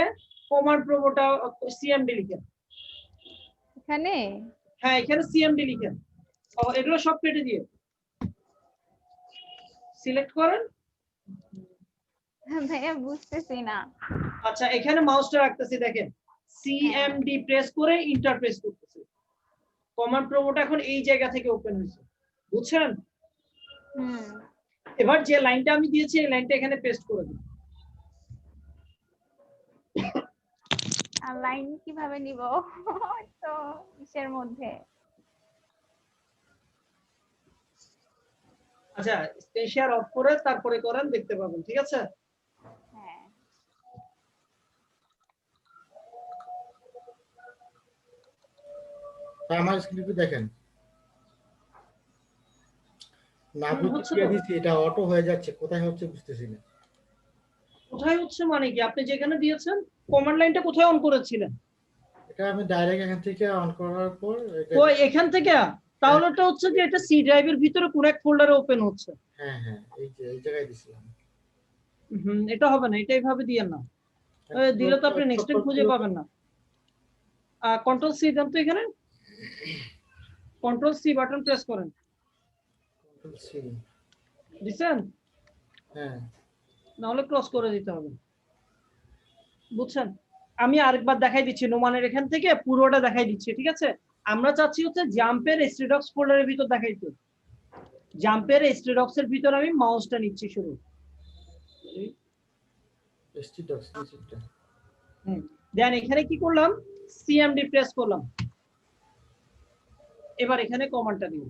কমান্ড প্রমোটা সিএমডি লিখেন। এখানে? হ্যাঁ, এখানে সিএমডি লিখেন, এগুলো সব কেটে দিয়ে সিলেক্ট করেন। ভাইয়া বুঝতেছি না। আচ্ছা, এখানে মাউসটা রাখতেছি, দেখেন সিএমডি প্রেস করে ইন্টার প্রেস করতেছি, কমান্ড প্রমোটা এখন এই জায়গা থেকে ওপেন হয়েছে, বুঝছেন। এবার যে লাইনটা আমি দিয়েছি এই লাইনটা এখানে পেস্ট করে দিন। আর লাইন কিভাবে নিব তো কিসের মধ্যে? আচ্ছা, স্ক্রিন শেয়ার অফ করে তারপরে করেন, দেখতে পাবেন, ঠিক আছে। হ্যাঁ আমার স্ক্রিনটা দেখেন না, হচ্ছে বুঝতে তো। দিচ্ছি এটা অটো হয়ে যাচ্ছে, কোথায় হচ্ছে বুঝতেছি না। কোথায় হচ্ছে মানে কি, আপনি যেখানে দিয়েছেন কমান্ড লাইনটা কোথায় অন করেছিলেন? এটা আমি ডাইরেক্ট এখান থেকে অন করার পর এটা ও এখান থেকে, তাহলে এটা হচ্ছে যে এটা সি ড্রাইভের ভিতরে কোন এক ফোল্ডারে ওপেন হচ্ছে। হ্যাঁ এই যে এই জায়গায় দিছিলাম। এটা হবে না, এটা এইভাবে দিয়েন না, দিলে তো আপনি নেক্সট খুঁজে পাবেন না। কন্ট্রোল সি দেন তো, এখানে কন্ট্রোল সি বাটন প্রেস করেন, কন্ট্রোল সি দিছেন, হ্যাঁ না হলে ক্রস করে দিতে হবে, বুঝছেন। আমি আরেকবার দেখাই দিচ্ছি, নোমানের এখান থেকে পুরোটা দেখাই দিচ্ছি, ঠিক আছে। আমরা চাচ্ছি হচ্ছে জাম্পের htdocs ফোল্ডারের ভিতর দেখাইতে, জাম্পের htdocs এর ভিতর আমি মাউসটা নিচ্ছি শুরু, htdocs নিচেরটা। দেন এখানে কি করলাম, সিএমডি প্রেস করলাম, এবার এখানে কমান্ডটা দিব,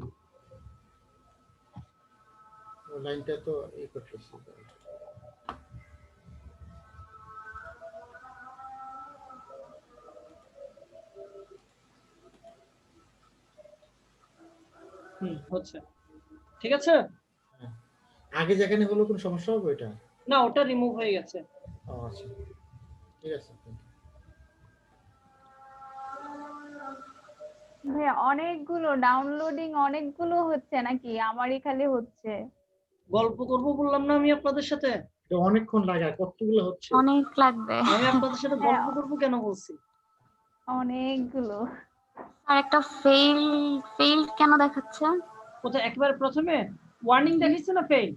ও লাইনটা তো এই করতেছি। হচ্ছে, ঠিক আছে। আগে যেখানে হলো কোন সমস্যা হবে এটা? না, ওটা রিমুভ হয়ে গেছে। আচ্ছা ঠিক আছে। ভাইয়া অনেকগুলো ডাউনলোডিং অনেকগুলো হচ্ছে নাকি আমারই খালি হচ্ছে? গল্প করব বললাম না আমি আপনাদের সাথে, এটা অনেকক্ষণ লাগে, কতগুলো হচ্ছে? অনেক লাগবে। আমি আপনাদের সাথে গল্প করব কেন বলছি? অনেকগুলো। আর একটা ফেইল্ড কেন দেখাচ্ছে? কোথায় একেবারে প্রথমে ওয়ার্নিং দেখাইছে না ফেইল?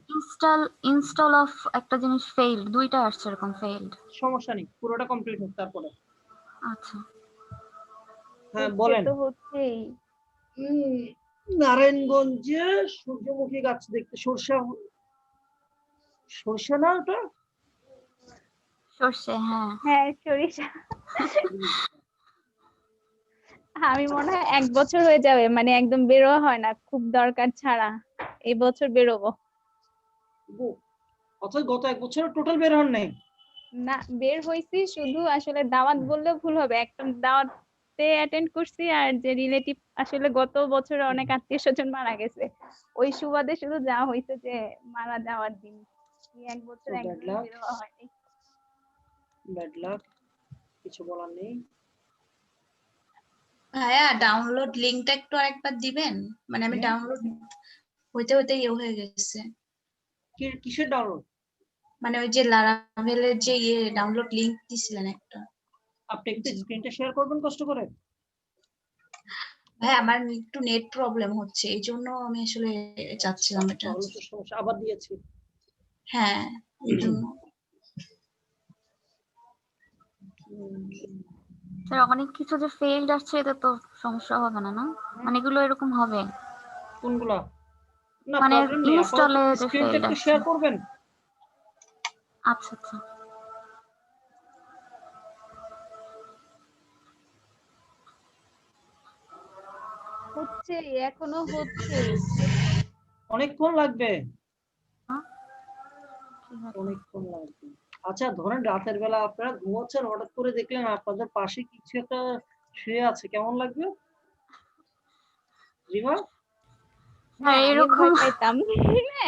ইনস্টল অফ একটা জিনিস ফেইল্ড, দুইটা আসছে এরকম ফেইল্ড। সমস্যা নেই, পুরোটা কমপ্লিট হোক তারপরে। আচ্ছা হ্যাঁ বলেন। তো হচ্ছেই। নারায়ণগঞ্জে সূর্যমুখী গাছ দেখতে, সরষা না ওটা সর্ষে, হ্যাঁ। হ্যাঁ সরিষা। আমি মনে হয় 1 বছর হয়ে যাবে, মানে একদম বেরোয়া হয় না, খুব দরকার ছাড়া এই বছর বেরোবো। অথচ গত 1 বছর টোটাল বের হন নাই। না বের হইছি, শুধু আসলে দাওয়াত বললে ভুল হবে, একটা দাওয়াতে অ্যাটেন্ড করছি, আর যে রিলেটিভ আসলে গত বছরে অনেক আত্মীয় স্বজন মারা গেছে, ওই সুবাদে শুধু যা হইছে যে মারা যাওয়ার দিন, এই 1 বছর ব্যাড একদমই লাক, বের হওয়া হয়নি। ব্যাড লাক, কিছু বলার নেই। ভাইয়া ডাউনলোড লিংকটা একটু আরেকবার দিবেন, মানে আমি ডাউনলোড হইতে হইতে হয়ে গেছে। কিসের ডাউনলোড? মানে ওই যে লারাভেলের যে ডাউনলোড লিংক দিছিলেন একটা। আপনি একটু স্ক্রিনটা শেয়ার করবেন কষ্ট করে। ভাই আমার একটু নেট প্রবলেম হচ্ছে, এই জন্য আমি আসলে চাচ্ছিলাম এটা। সমস্যা আবার দিয়েছি। হ্যাঁ এই জন্য। স্যার অনেক কিছু যে ফেইলড আসছে, এটা তো সমস্যা হবে না, না? মানে এগুলো এরকম হবে? কোনগুলা? না মানে প্রবলেম নেই, ইনস্টলে আপাতত যে স্ক্রিনটা ফেইলড একটু আসছে। শেয়ার করবেন। আচ্ছা আচ্ছা। হচ্ছে, এখনো হচ্ছে। অনেকক্ষণ লাগবে। হ্যাঁ? কি ব্যাপার? অনেকক্ষণ লাগবে। আচ্ছা ধরেন রাতের বেলা আপনারা ঘুমাচ্ছেন, হঠাৎ করে দেখলেন আপনাদের পাশে কিছু একটা শুয়ে আছে, কেমন লাগবে? রিমা? হ্যাঁ, আগে এরকম ভয় পাইতাম,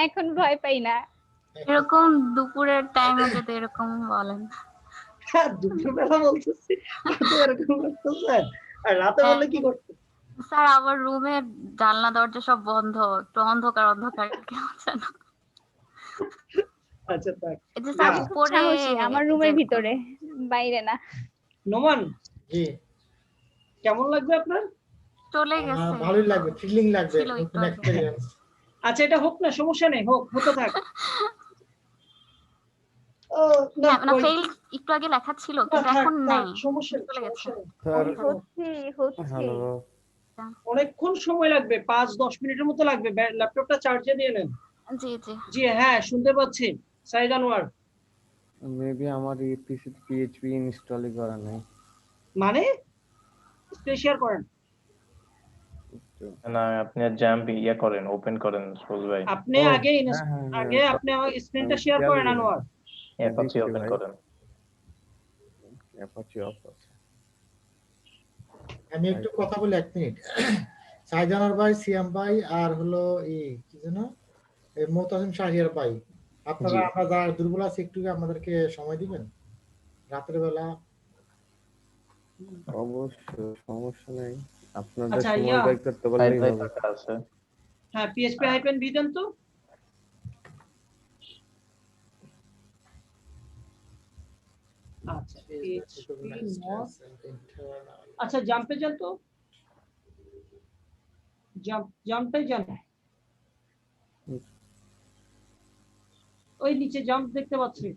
এখন ভয় পাই না। এরকম দুপুরের টাইমে যদি এরকম বলেন। হ্যাঁ দুপুরবেলা বলতেছি, তো এরকম করতেছে। আর রাতে হ্যাঁ, বললে কি করতে? স্যার আমার রুমের জানলা দরজা সব বন্ধ, একটু অন্ধকার অন্ধকার কেমন যেন। আচ্ছা থাক। এই যে না, স্যার আমি খুব উপরে সাহসী, আমার রুমের যে ভিতরে, বাইরে না। নোমান জি কেমন লাগবে আপনার? চলে গেছে, ভালোই লাগবে, থ্রিলিং লাগবে, ছিল একটু নতুন আগে। এক্সপেরিয়েন্স। আচ্ছা এটা হোক না, সমস্যা নেই, হোক, হতে থাক। ও না হ্যাঁ, না ওই ফেইল একটু আগে লেখা ছিল, না কিন্তু থাক এখন থাক, নাই, সমস্যা নেই, চলে গেছে। সমস্যা নেই। স্যার হচ্ছে হচ্ছে। হ্যালো, অনেকক্ষণ সময় লাগবে, 5-10 মিনিটের মতো লাগবে। ল্যাপটপটা চার্জে দিয়ে নেন। জি জি। জি হ্যাঁ শুনতে পাচ্ছি। সাইদ আনোয়ার মেবি আমার এই পিসিতে পিএইচপি ইনস্টলই করা নাই। মানে স্পেশাল করেন। না আপনি জ্যাম্প ইয়া করেন, ওপেন করেন সুল ভাই। আপনি আগে আগে আপনি আমার স্ক্রিনটা শেয়ার করেন আনোয়ার। অ্যাপাচি ওপেন করেন। অ্যাপাচি অফ আছে। আমি একটু কথা বলি 1 মিনিট। সাইজানার ভাই, সিয়াম ভাই, আর হলো কি যেন মোতাসিম শাহরিয়ার ভাই, আপনারা জি। আমরা যারা দুর্বল আছি একটু আমাদেরকে সময় দিবেন রাতের বেলা। অবশ্যই সমস্যা নাই, আপনাদের আচ্ছা সময় ইয়া বের করতে সাইদ পারলেই ভাই হবে। ফাঁকা আছে। হ্যাঁ পিএইচপি হাইপেন ভি দেন তো। আচ্ছা পিএইচপি নট, আচ্ছা জাম্পে যান তো, জাম্পে যান। ওই নিচে জাম্প দেখতে পাচ্ছি।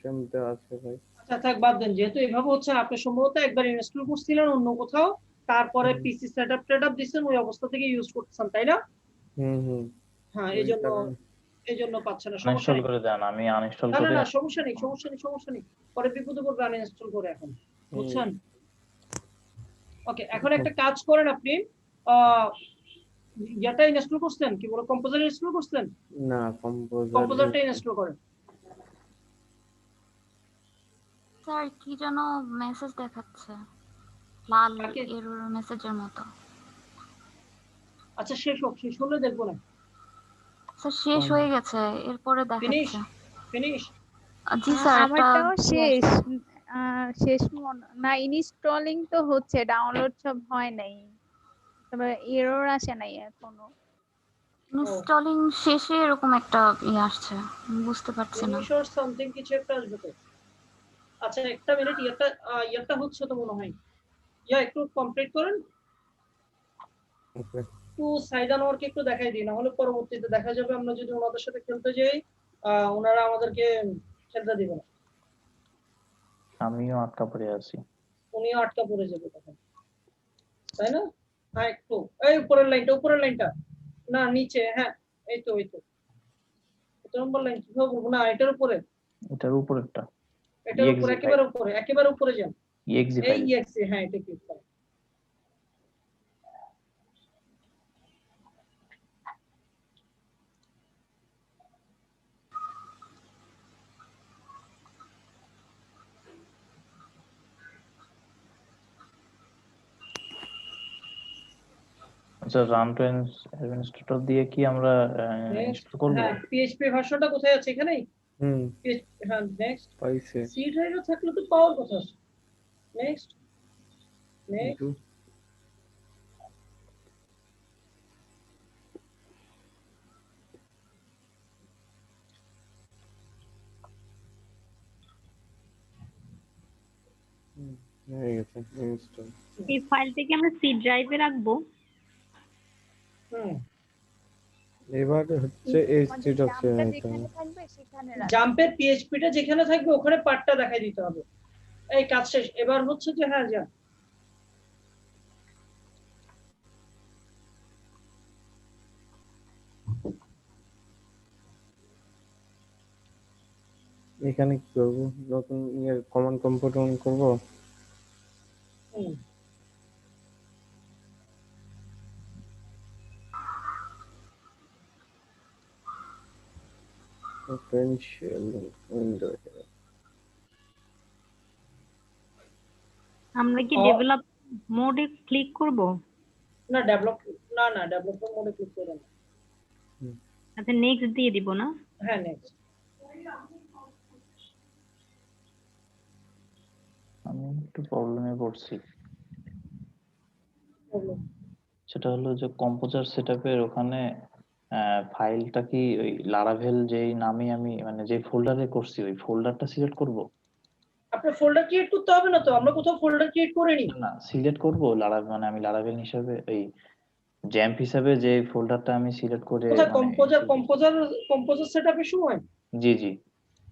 জানতে আছে ভাই। আচ্ছা থাক বাদ দেন, যেহেতু এইভাবে হচ্ছে না, আপনি সম্ভবত একবার ইনস্টল করছিলেন অন্য কোথাও, তারপরে পিসি সেটআপ দিচ্ছেন, ওই অবস্থা থেকে ইউজ করতেছেন তাই না? হুম হ্যাঁ ওই এই জন্য পাচ্ছে না, সমস্যা আনইনস্টল নেই। করে দেন, আমি আনইনস্টল না না করে না সমস্যা নেই, সমস্যা নেই, সমস্যা নেই, পরে বিপদে পড়বে আনইনস্টল করে এখন, বুঝছেন? ওকে এখন একটা কাজ করেন আপনি, ইয়াটা ইনস্টল করছেন, কি বলে কম্পোজার ইনস্টল করছেন? না কম্পোজারটা ইনস্টল করেন। স্যার কি যেন মেসেজ দেখাচ্ছে, লাল কাকে? এরর মেসেজের মতো। আচ্ছা শেষ হোক, শেষ হলে দেখবো না। স্যার শেষ হয়ে গেছে, এরপরে ফিনিশ দেখাচ্ছে। ফিনিশ। জি স্যার একটা আমারটাও কি শেষ। আসছে। শেষ না, ইনস্টলিং তো হচ্ছে, ডাউনলোড সব হয় নাই, তবে এরর আসে নাই এখনো। ইনস্টলিং শেষে এরকম একটা আসছে, আমি বুঝতে পারছি না। ফিনিশ অর সামথিং কিছু একটা আসবে তো। আচ্ছা একটা মিনিট, ইয়ারটা হচ্ছে তো মনে হয়, একটু কমপ্লিট করেন। একটু সাইদান ওয়ার্ক একটু দেখাই দিই, না হলে পরবর্তীতে দেখা যাবে আমরা যদি ওনাদের সাথে খেলতে যাই, ওনারা আমাদেরকে খেলতে দিবে না, আমিও আটকা পড়ে আছি। উনিও আটকা পড়ে যাবে তখন, তাই না? হ্যাঁ একটু এই উপরের লাইনটা না নিচে, হ্যাঁ এই তো কত নম্বর লাইন কি বলবো না এটার উপরে এটার উপরেরটা এটার উপরে একেবারে উপরে যান exe এই ফাইল। exe, হ্যাঁ এটা ক্লিক করুন। আচ্ছা রান টু অ্যাডমিনিস্ট্রেটর দিয়ে কি আমরা ইনস্টল করব? হ্যাঁ পিএইচপি ভার্সনটা কোথায় আছে এখানেই হুম হ্যাঁ নেক্সট পাইছে সি ড্রাইভে থাকলে তো পাওয়ার কথা নেক্সট কিন্তু হয়ে গেছে ইনস্টল। এই ফাইলটাকে আমরা সি ড্রাইভে রাখবো। হুম এবার হচ্ছে এইচটি ডক্স যেখানে থাকবে সেখানে রাখ। জাম্পের পিএইচপিটা যেখানে থাকবে ওখানে পার্টটা দেখাই দিতে হবে। এই কাজ শেষ, এবার হচ্ছে যে হ্যাঁ যা এখানে কি করব? নতুন কমান্ড কম্পোর্ট অন করব। হুম। potential window আমরা কি ও- ডেভেলপ মোডে ক্লিক করব? না ডেভেলপার মোডে ক্লিক করুন। আচ্ছা নেক্সট দিয়ে দিব না? হ্যাঁ নেক্সট আমি একটু প্রবলেমে পড়ছি। সেটা হলো যে কম্পোজার সেটআপের ওখানে ফাইলটা কি ওই লারাভেল যেই নামে আমি মানে যে ফোল্ডারে করছি ওই ফোল্ডারটা সিলেক্ট করব? আপনার ফোল্ডার ক্রিয়েট করতে হবে না তো, আমরা কোথাও ফোল্ডার ক্রিয়েট করিনি। না সিলেক্ট করব মানে আমি লারাভেল হিসাবে ওই জ্যাম্প হিসাবে যে ফোল্ডারটা আমি সিলেক্ট করে কোথায় মানে কম্পোজার সেটআপের সময় জি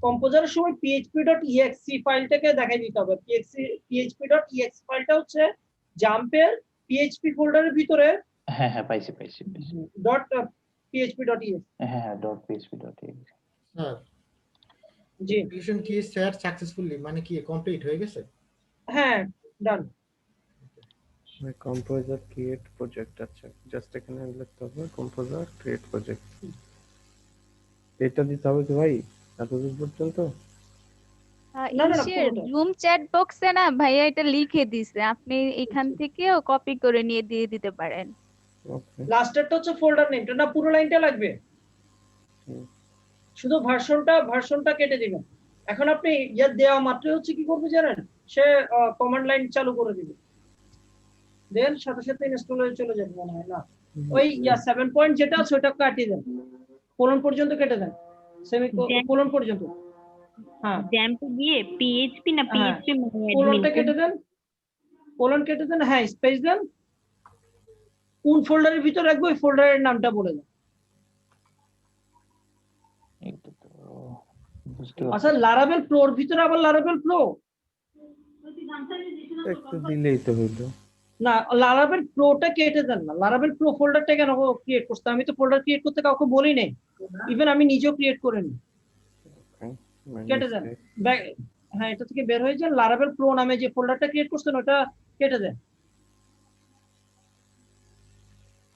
কম্পোজারের সময় php.exe ফাইলটাকে দেখাই দিতে হবে। php.exe ফাইলটা হচ্ছে জাম্পের পিএইচপি ফোল্ডারের ভিতরে হ্যাঁ পাইছি .php.exe হ্যাঁ .php.exe স্যার জি অ্যাপ্লিকেশন কি সেট সাকসেসফুলি মানে কি কমপ্লিট হয়ে গেছে? হ্যাঁ ডান। Composer create project. আচ্ছা জাস্ট এখানে লিখতে হবে কম্পোজার ক্রিয়েট প্রজেক্ট। এটা দিতে হবে কি ভাই এতদূর পর্যন্ত? না, ইসের পুরোটা। জুম চ্যাট বক্সে না ভাইয়া এটা লিখে দিছে, আপনি এখান থেকেও কপি করে নিয়ে দিয়ে দিতে পারেন। ওকে লাস্টেরটা হচ্ছে ফোল্ডার নেমটা, না পুরো লাইনটা লাগবে? হুম। শুধু ভার্সনটা কেটে দিবেন। এখন আপনি দেওয়া মাত্রই হচ্ছে কি করবে জানেন, সে কমান্ড লাইন চালু করে দিবে, দেন সাথে সাথে ইনস্টল হয়ে চলে যাবে মনে হয়। না ওই 7 পয়েন্ট যেটা আছে ওটা কাটিয়ে দেন, কোলন পর্যন্ত কেটে দেন, কোলন পর্যন্ত। হ্যাঁ জ্যাম্প দিয়ে পিএইচপি না হ্যাঁ, পিএইচপি কোলনটা কেটে দেন, হ্যাঁ স্পেস দেন, কোন ফোল্ডারের ভিতর রাখবো ওই ফোল্ডারের নামটা বলে দেন। এইটা তো বুঝতে আচ্ছা লারাভেল প্রোর ভিতরে আবার লারাভেল প্রো একটু দিলেই তো হইলো। না, লারাভেল প্রোটা কেটে দেন না, লারাভেল প্রো ফোল্ডারটা কেন ক্রিয়েট করতে? আমি তো ফোল্ডার ক্রিয়েট করতে কাউকে বলি নাই, ইভেন আমি নিজেও ক্রিয়েট করিনি। কেটে দেন হ্যাঁ এটা থেকে বের হয়ে যান, লারাভেল প্রো নামে যে ফোল্ডারটা ক্রিয়েট করছেন ওটা কেটে দেন,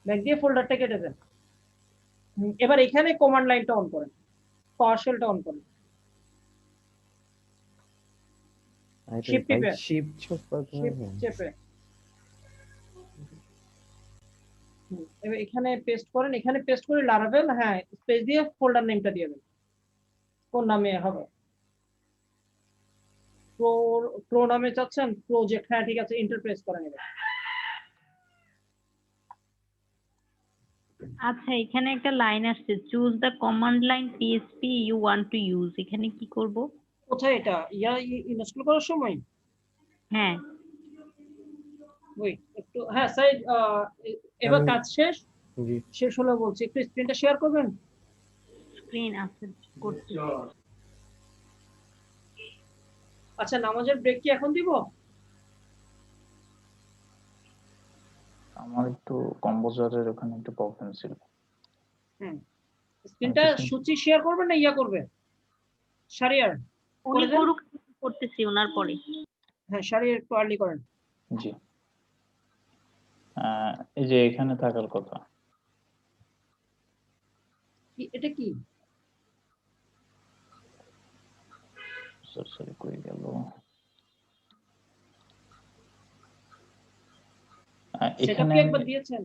ব্যাক দিয়ে ফোল্ডারটা কেটে দেন। এবার এখানে কমান্ড লাইনটা অন করেন, পাওয়ারশেলটা অন করেন, Shift টিপে। শিফট চেপে এবার এখানে পেস্ট করেন, এখানে পেস্ট করে লারাভেল হ্যাঁ স্পেস দিয়ে ফোল্ডার নেমটা দিয়ে দেন, কোন নামে হবে? প্রো নামে চাচ্ছেন, প্রজেক্ট, হ্যাঁ ঠিক আছে এন্টার প্রেস করেন। এবার আচ্ছা এখানে একটা লাইন আসছে choose the command line PHP you want to use, এখানে কি করব? কোথায় এটা ইনস্টল করার সময়? হ্যাঁ ওই একটু হ্যাঁ সাইড এবার কাজ জি শেষ হলো বলছি, একটু স্ক্রিনটা শেয়ার করবেন। স্ক্রিন আছে করছি। আচ্ছা নামাজের ব্রেক কি এখন দিব? আমার একটু কম্পোজারের ওখানে একটু প্রবলেম ছিল। স্ক্রিনটা সূচি শেয়ার করবে না ইয়া করবে শারিয়ার উনি করুক, করতেছি ওনার পরে। হ্যাঁ শারিয়ার একটু আর্লি করেন। জি এই যে এখানে থাকার কথা, কি এটা কি সরি কই গেল? সেটআপ এখানে কি একবার দিয়েছেন?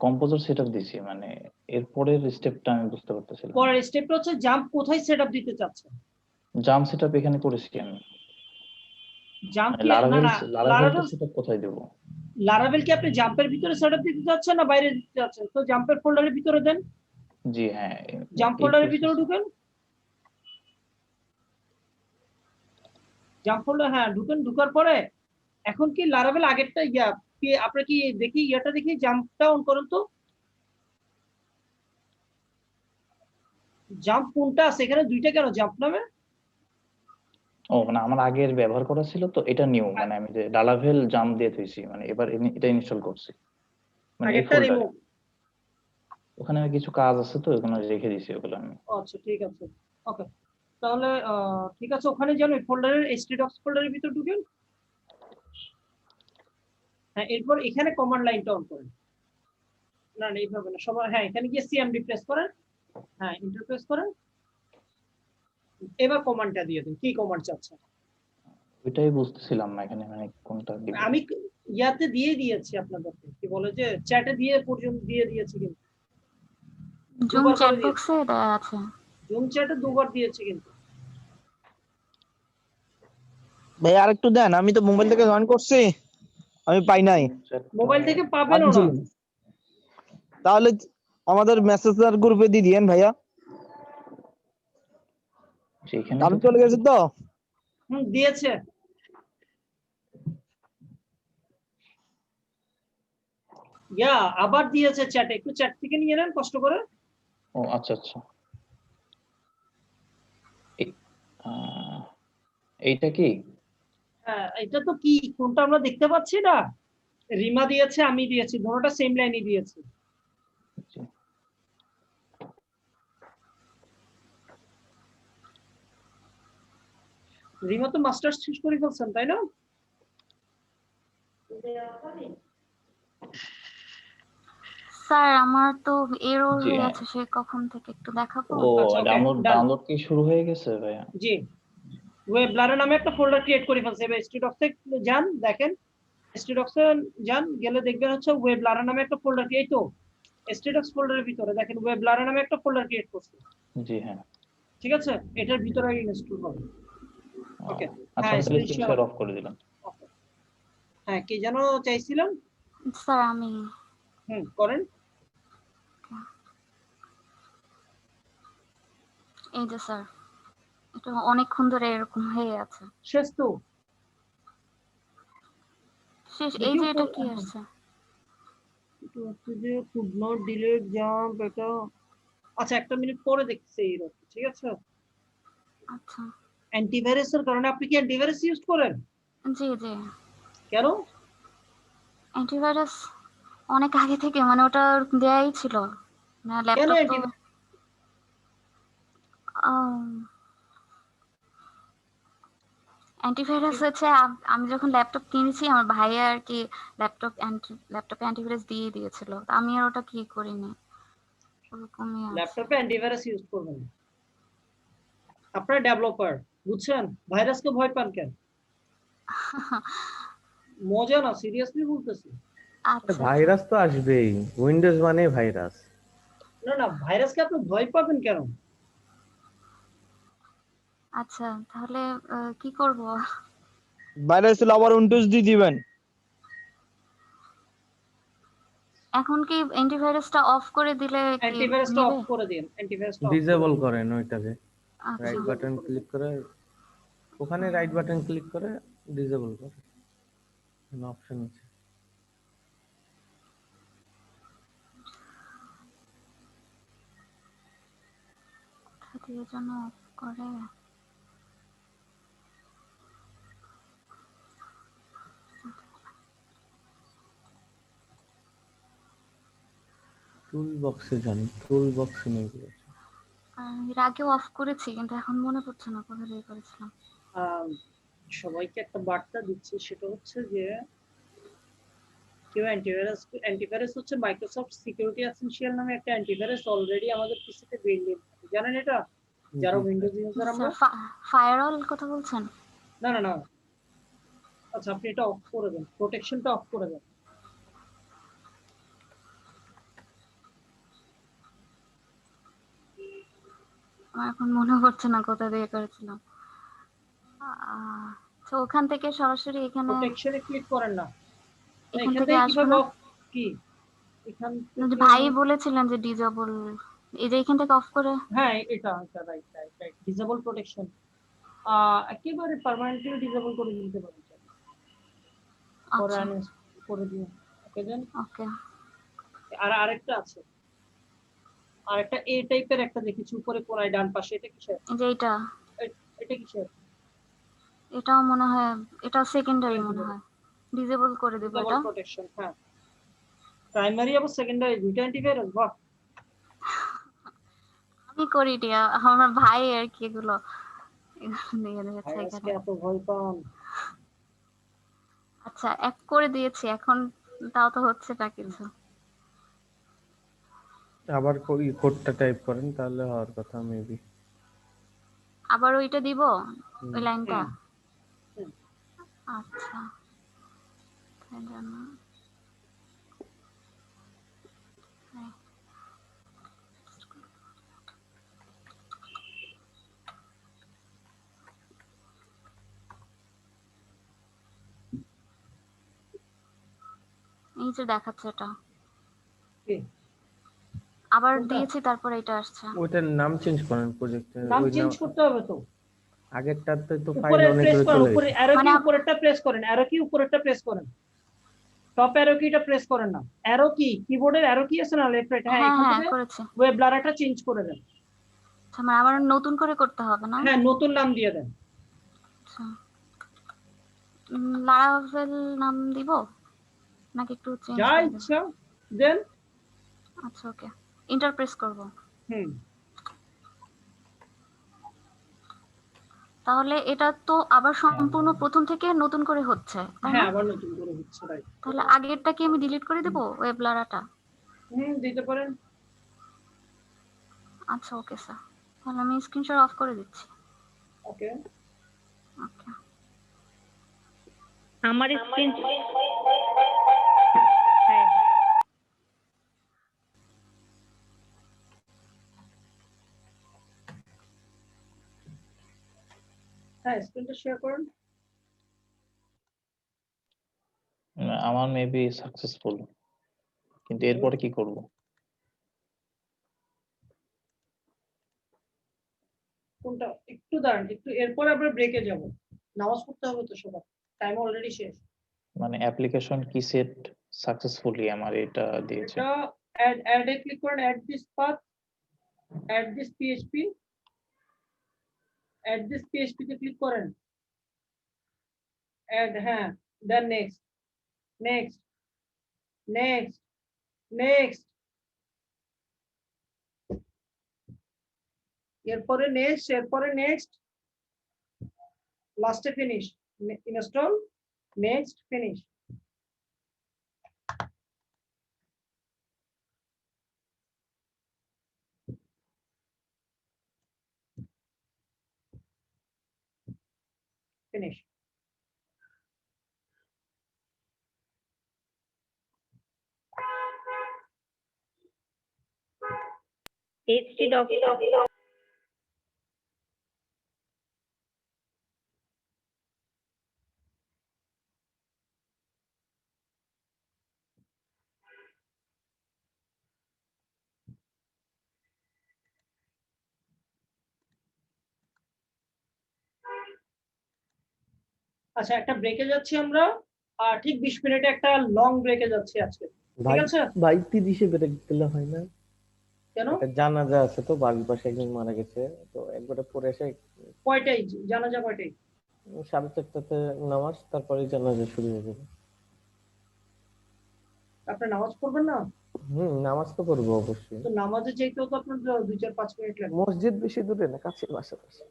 কম্পোজার সেটআপ দিছি, মানে এরপরের স্টেপটা আমি বুঝতে পারতেছিলাম। পরের স্টেপটা হচ্ছে জাম্প কোথায় সেটআপ দিতে চাচ্ছেন? জাম্প সেটআপ এখানে করেছি আমি। জাম্প কি না লারাভেল না লারাভেল সেটআপ কোথায় দেব? লারাভেল কি আপনি জাম্পের ভিতরে সেটআপ দিতে চাচ্ছেন না বাইরে দিতে চাচ্ছেন? তো জাম্পের ফোল্ডারের ভিতরে দেন। জি হ্যাঁ, জাম্প ফোল্ডারের ভিতরে ঢুকেন। জাম্প ফোল্ডার হ্যাঁ ঢুকেন। ঢুকার পরে এখন কি লারাভেল আগেরটা ইয়া কি আপনি কি দেখি ইয়াটা দেখি জাম্পটা অন করুন তো। জাম্প কোনটা আছে এখানে? দুইটা কেন জাম্প নামে? ও মানে আমার আগের ব্যবহার করা ছিল তো, এটা নিউ, মানে আমি যে লারাভেল জাম্প দিয়ে থইছি, মানে এবার এটা ইনস্টল করছি, মানে এই আগেরটা রিমুভ। ওখানে কিছু কাজ আছে তো ওখানে রেখে দিছি ওগুলো আমি। আচ্ছা ঠিক আছে ওকে তাহলে ঠিক আছে ওখানে যান ওই ফোল্ডারের htdocs ফোল্ডারের ভিতর ঢুকেন। হ্যাঁ এরপর এখানে কমান্ড লাইনটা অন করেন। না না এইভাবে না সবাই, হ্যাঁ এখানে গিয়ে cmd প্রেস করেন। হ্যাঁ এন্টার প্রেস করেন। এবার কমান্ডটা দিয়ে দিন, কি কমান্ড চাচ্ছেন? ওইটাই বুঝতেছিলাম না এখানে মানে কোনটা দিব। আমি ইয়াতে দিয়ে দিয়েছি আপনাদেরকে, কি বলে যে চ্যাটে দিয়ে পর্যন্ত দিয়ে দিয়েছি, কিন্তু জুম চ্যাট বক্সে দেয়া আছে। জুম চ্যাটে দুবার দিয়েছি কিন্তু। ভাই আর একটু দেন, আমি তো মোবাইল থেকে জয়েন করছি, আমি পাই নাই। মোবাইল থেকে পাবেনও না। তাহলে আমাদের মেসেঞ্জার গ্রুপে দিয়ে দিয়েন ভাইয়া। সেখানে আমি চলে গেছি তো। দিয়েছে। ইয়া আবার দিয়েছে চ্যাটে, একটু চ্যাট থেকে নিয়ে নেন কষ্ট করে। ও আচ্ছা আচ্ছা, এইটা কি? হ্যাঁ এটা তো কি কোনটা আমরা দেখতে পাচ্ছি না। রিমা দিয়েছে, আমি দিয়েছি, দুটোটা সেম লাইনই দিয়েছি। রিমা তো মাস্টার্স শেষ করে ফেলছেন তাই না? স্যার আমার তো এরর হয়ে আছে সে কখন থেকে, একটু দেখাবো? ও ডাউনলোড কি শুরু হয়ে গেছে ভাইয়া? জি ওয়েব ব্লারার নামে একটা ফোল্ডার ক্রিয়েট করে ফেলছে। এবার htdocs এ যান, দেখেন htdocs এ যান, গেলে দেখবেন হচ্ছে ওয়েব ব্লারার নামে একটা ফোল্ডার ক্রিয়েট, তো htdocs ফোল্ডারের ভিতরে দেখেন ওয়েব ব্লারার নামে একটা ফোল্ডার ক্রিয়েট করছে। জি হ্যাঁ ঠিক আছে এটার ভিতরে ইনস্টল হবে। ওকে আচ্ছা হ্যাঁ তাহলে শেয়ার অফ করে দিলাম। হ্যাঁ কি জানো চাইছিলাম স্যার আমি করেন। এই যে স্যার এটা অনেকক্ষণ ধরে এরকম হয়ে আছে। শেষ তো শেষ। এই যে এটা কি আসছে? এটা হচ্ছে যে could not delete jump, এটা আচ্ছা একটা মিনিট পরে দেখছি এইরকম। ঠিক আছে আচ্ছা অ্যান্টিভাইরাসের কারণে। আপনি কি অ্যান্টিভাইরাস ইউজ করেন? জি জি। কেন? অ্যান্টিভাইরাস অনেক আগে থেকে, মানে ওটা দেয়াই ছিল না ল্যাপটপ তো। অ্যান্টিভাইরাস হচ্ছে আমি যখন ল্যাপটপ কিনেছি আমার ভাইয়া আর কি ল্যাপটপে অ্যান্টিভাইরাস দিয়ে দিয়েছিল, আমি আর ওটা কি করিনি। ল্যাপটপে অ্যান্টিভাইরাস ইউজ করবেন আপনারা ডেভেলপার, বুঝছেন? ভাইরাসকে ভয় পান কেন? মজা না, সিরিয়াসলি বলতেছি। ভাইরাস তো আসবেই, উইন্ডোজ মানে ভাইরাস। না না ভাইরাসকে আপনি ভয় পাবেন কেন? আচ্ছা তাহলে কি করব? ভাইরাস হলে আবার উইন্ডোজ দিয়ে দিবেন। এখন কি অ্যান্টিভাইরাসটা অফ করে দিলে কি অ্যান্টিভাইরাসটা অফ করে দিন, অ্যান্টিভাইরাসটা ডিসেবল করেন ওইটাকে, আচ্ছা। রাইট বাটন ক্লিক করে ওখানে রাইট বাটন ক্লিক করে ডিসেবল করে, অপশন আছে। দিয়ে জন্য অফ করে। টুল বক্সে যান, টুল বক্সে নেই বলেছে। এর আগেও অফ করেছি কিন্তু এখন মনে পড়ছে না কোথা দিয়ে করেছিলাম। সবাইকে একটা বার্তা দিচ্ছি, সেটা হচ্ছে যে কেউ অ্যান্টিভাইরাস হচ্ছে মাইক্রোসফট সিকিউরিটি এসেনশিয়াল নামে একটা অ্যান্টিভাইরাস অলরেডি আমাদের পিসিতে বিল্ড ইন। জানেন এটা? যারা উইন্ডোজ ইউজার আমরা। ফায়ারওয়াল কথা বলছেন? না না না, আচ্ছা আপনি এটা অফ করে দেন, প্রোটেকশনটা অফ করে দেন। আমার এখন মনে পড়ছে না কোথা দিয়ে করেছিলাম। তো ওখান থেকে সরাসরি এখানে প্রোটেকশনে ক্লিক করেন না, এখান এখান থেকে থেকে আসবে কিভাবে না? অফ কি এখান যে থেকে ভাই বলেছিলেন যে ডিজেবল, এই যে এখান থেকে অফ করে। হ্যাঁ এটা right right right, disable protection একেবারে পার্মানেন্টলি ডিসেবল করে দিতে পারেন। আচ্ছা করে দিন, ওকে দেন। ওকে। আর আরেকটা আছে, আরেকটা এই টাইপের একটা দেখেছি উপরে কোণায় ডান পাশে, এটা কিসের? এই যে এটা কিসের? এটাও মনে হয় এটা সেকেন্ডারি মনে হয়, ডিসেবল করে দেব এটা। প্রোটেকশন, হ্যাঁ প্রাইমারি এবং সেকেন্ডারি দুইটা অ্যান্টিভাইরাস। বাহ, আমি করি দিয়া, আমার ভাই আর কি এগুলো দিয়ে দিয়েছে আজকে এখানে। এত ভয় পান। আচ্ছা এক করে দিয়েছি, এখন তাও তো হচ্ছে না কিছু। আবার কোডটা টাইপ করেন তাহলে হওয়ার কথা মেবি। আবার ওইটা দিব, ওই লাইনটা। আচ্ছা তাই জন্য এই যে দেখাচ্ছে এটা, আবার দিয়েছি তারপর এটা আসছে। ওটার নাম চেঞ্জ করেন প্রজেক্টের। নাম চেঞ্জ করতে হবে তো, আগেরটাতে তো ফাইল উপরে অনেকগুলো প্রেস করেন, চলে উপরে গেছে। অ্যারো কি উপরেরটা প্রেস করেন, অ্যারো কি উপরেরটা প্রেস করেন, টপ অ্যারো কিটা প্রেস করেন না, অ্যারো কি কিবোর্ডের অ্যারো কি আছে না লেফট রাইট, হ্যাঁ এখান থেকে করেছি। ওয়েব ব্লারাটা চেঞ্জ করে দেন। আচ্ছা মানে আবার নতুন করে করতে হবে না? হ্যাঁ নতুন নাম দিয়ে দেন। আচ্ছা লারাভেল নাম দিব নাকি একটু চেঞ্জ যা করে দেব? ইচ্ছা দেন। আচ্ছা ওকে, এন্টার প্রেস করব। তাহলে এটা তো আবার সম্পূর্ণ প্রথম থেকে নতুন করে হচ্ছে, তাই না? হ্যাঁ আবার নতুন করে হচ্ছে, রাইট। তাহলে আগেরটা কি আমি ডিলিট করে দেব, ওয়েব ব্লারাটা? দিতে পারেন। আচ্ছা ওকে স্যার, তাহলে আমি স্ক্রিনশট অফ করে দিচ্ছি। ওকে ওকে আমার স্ক্রিন হ্যাঁ স্ক্রিনটা শেয়ার করুন। আমার মেবি সাকসেসফুল, কিন্তু এরপরে কি করব? কোনটা? একটু দাঁড়ান, একটু এরপরে আমরা ব্রেকে যাব, নামাজ পড়তে হবে তো সবার, টাইম অলরেডি শেষ। মানে অ্যাপ্লিকেশন কি সেট সাকসেসফুলি আমার এটা দিয়েছে। এটা অ্যাড এ ক্লিক করেন, add this path, add this PHP, add this PHP তে ক্লিক করেন, অ্যাড, হ্যাঁ then next next next next, এরপরে নেক্সট, এরপরে নেক্সট, লাস্টে finish, install, next, finish. Finish. HT doc আচ্ছা একটা ব্রেকে যাচ্ছি আমরা, আর ঠিক 20 মিনিটে একটা লং ব্রেকে যাচ্ছি আজকে, ঠিক আছে? ভাই 30-এ ব্রেক দিলে হয় না? কেন? একটা জানাজা আছে তো, বাড়ির পাশে একজন মারা গেছে, তো একবারে পড়ে এসে। কয়টাই জানাজা, কয়টাই? 4:30তে নামাজ, তারপরে জানাজা শুরু হয়ে যাবে। আপনি নামাজ পড়বেন না? নামাজ তো পড়বো অবশ্যই। তো নামাজে যেতেও তো আপনার 2-4-5 মিনিট লাগবে। মসজিদ বেশি দূরে না, কাছে পাশাপাশি।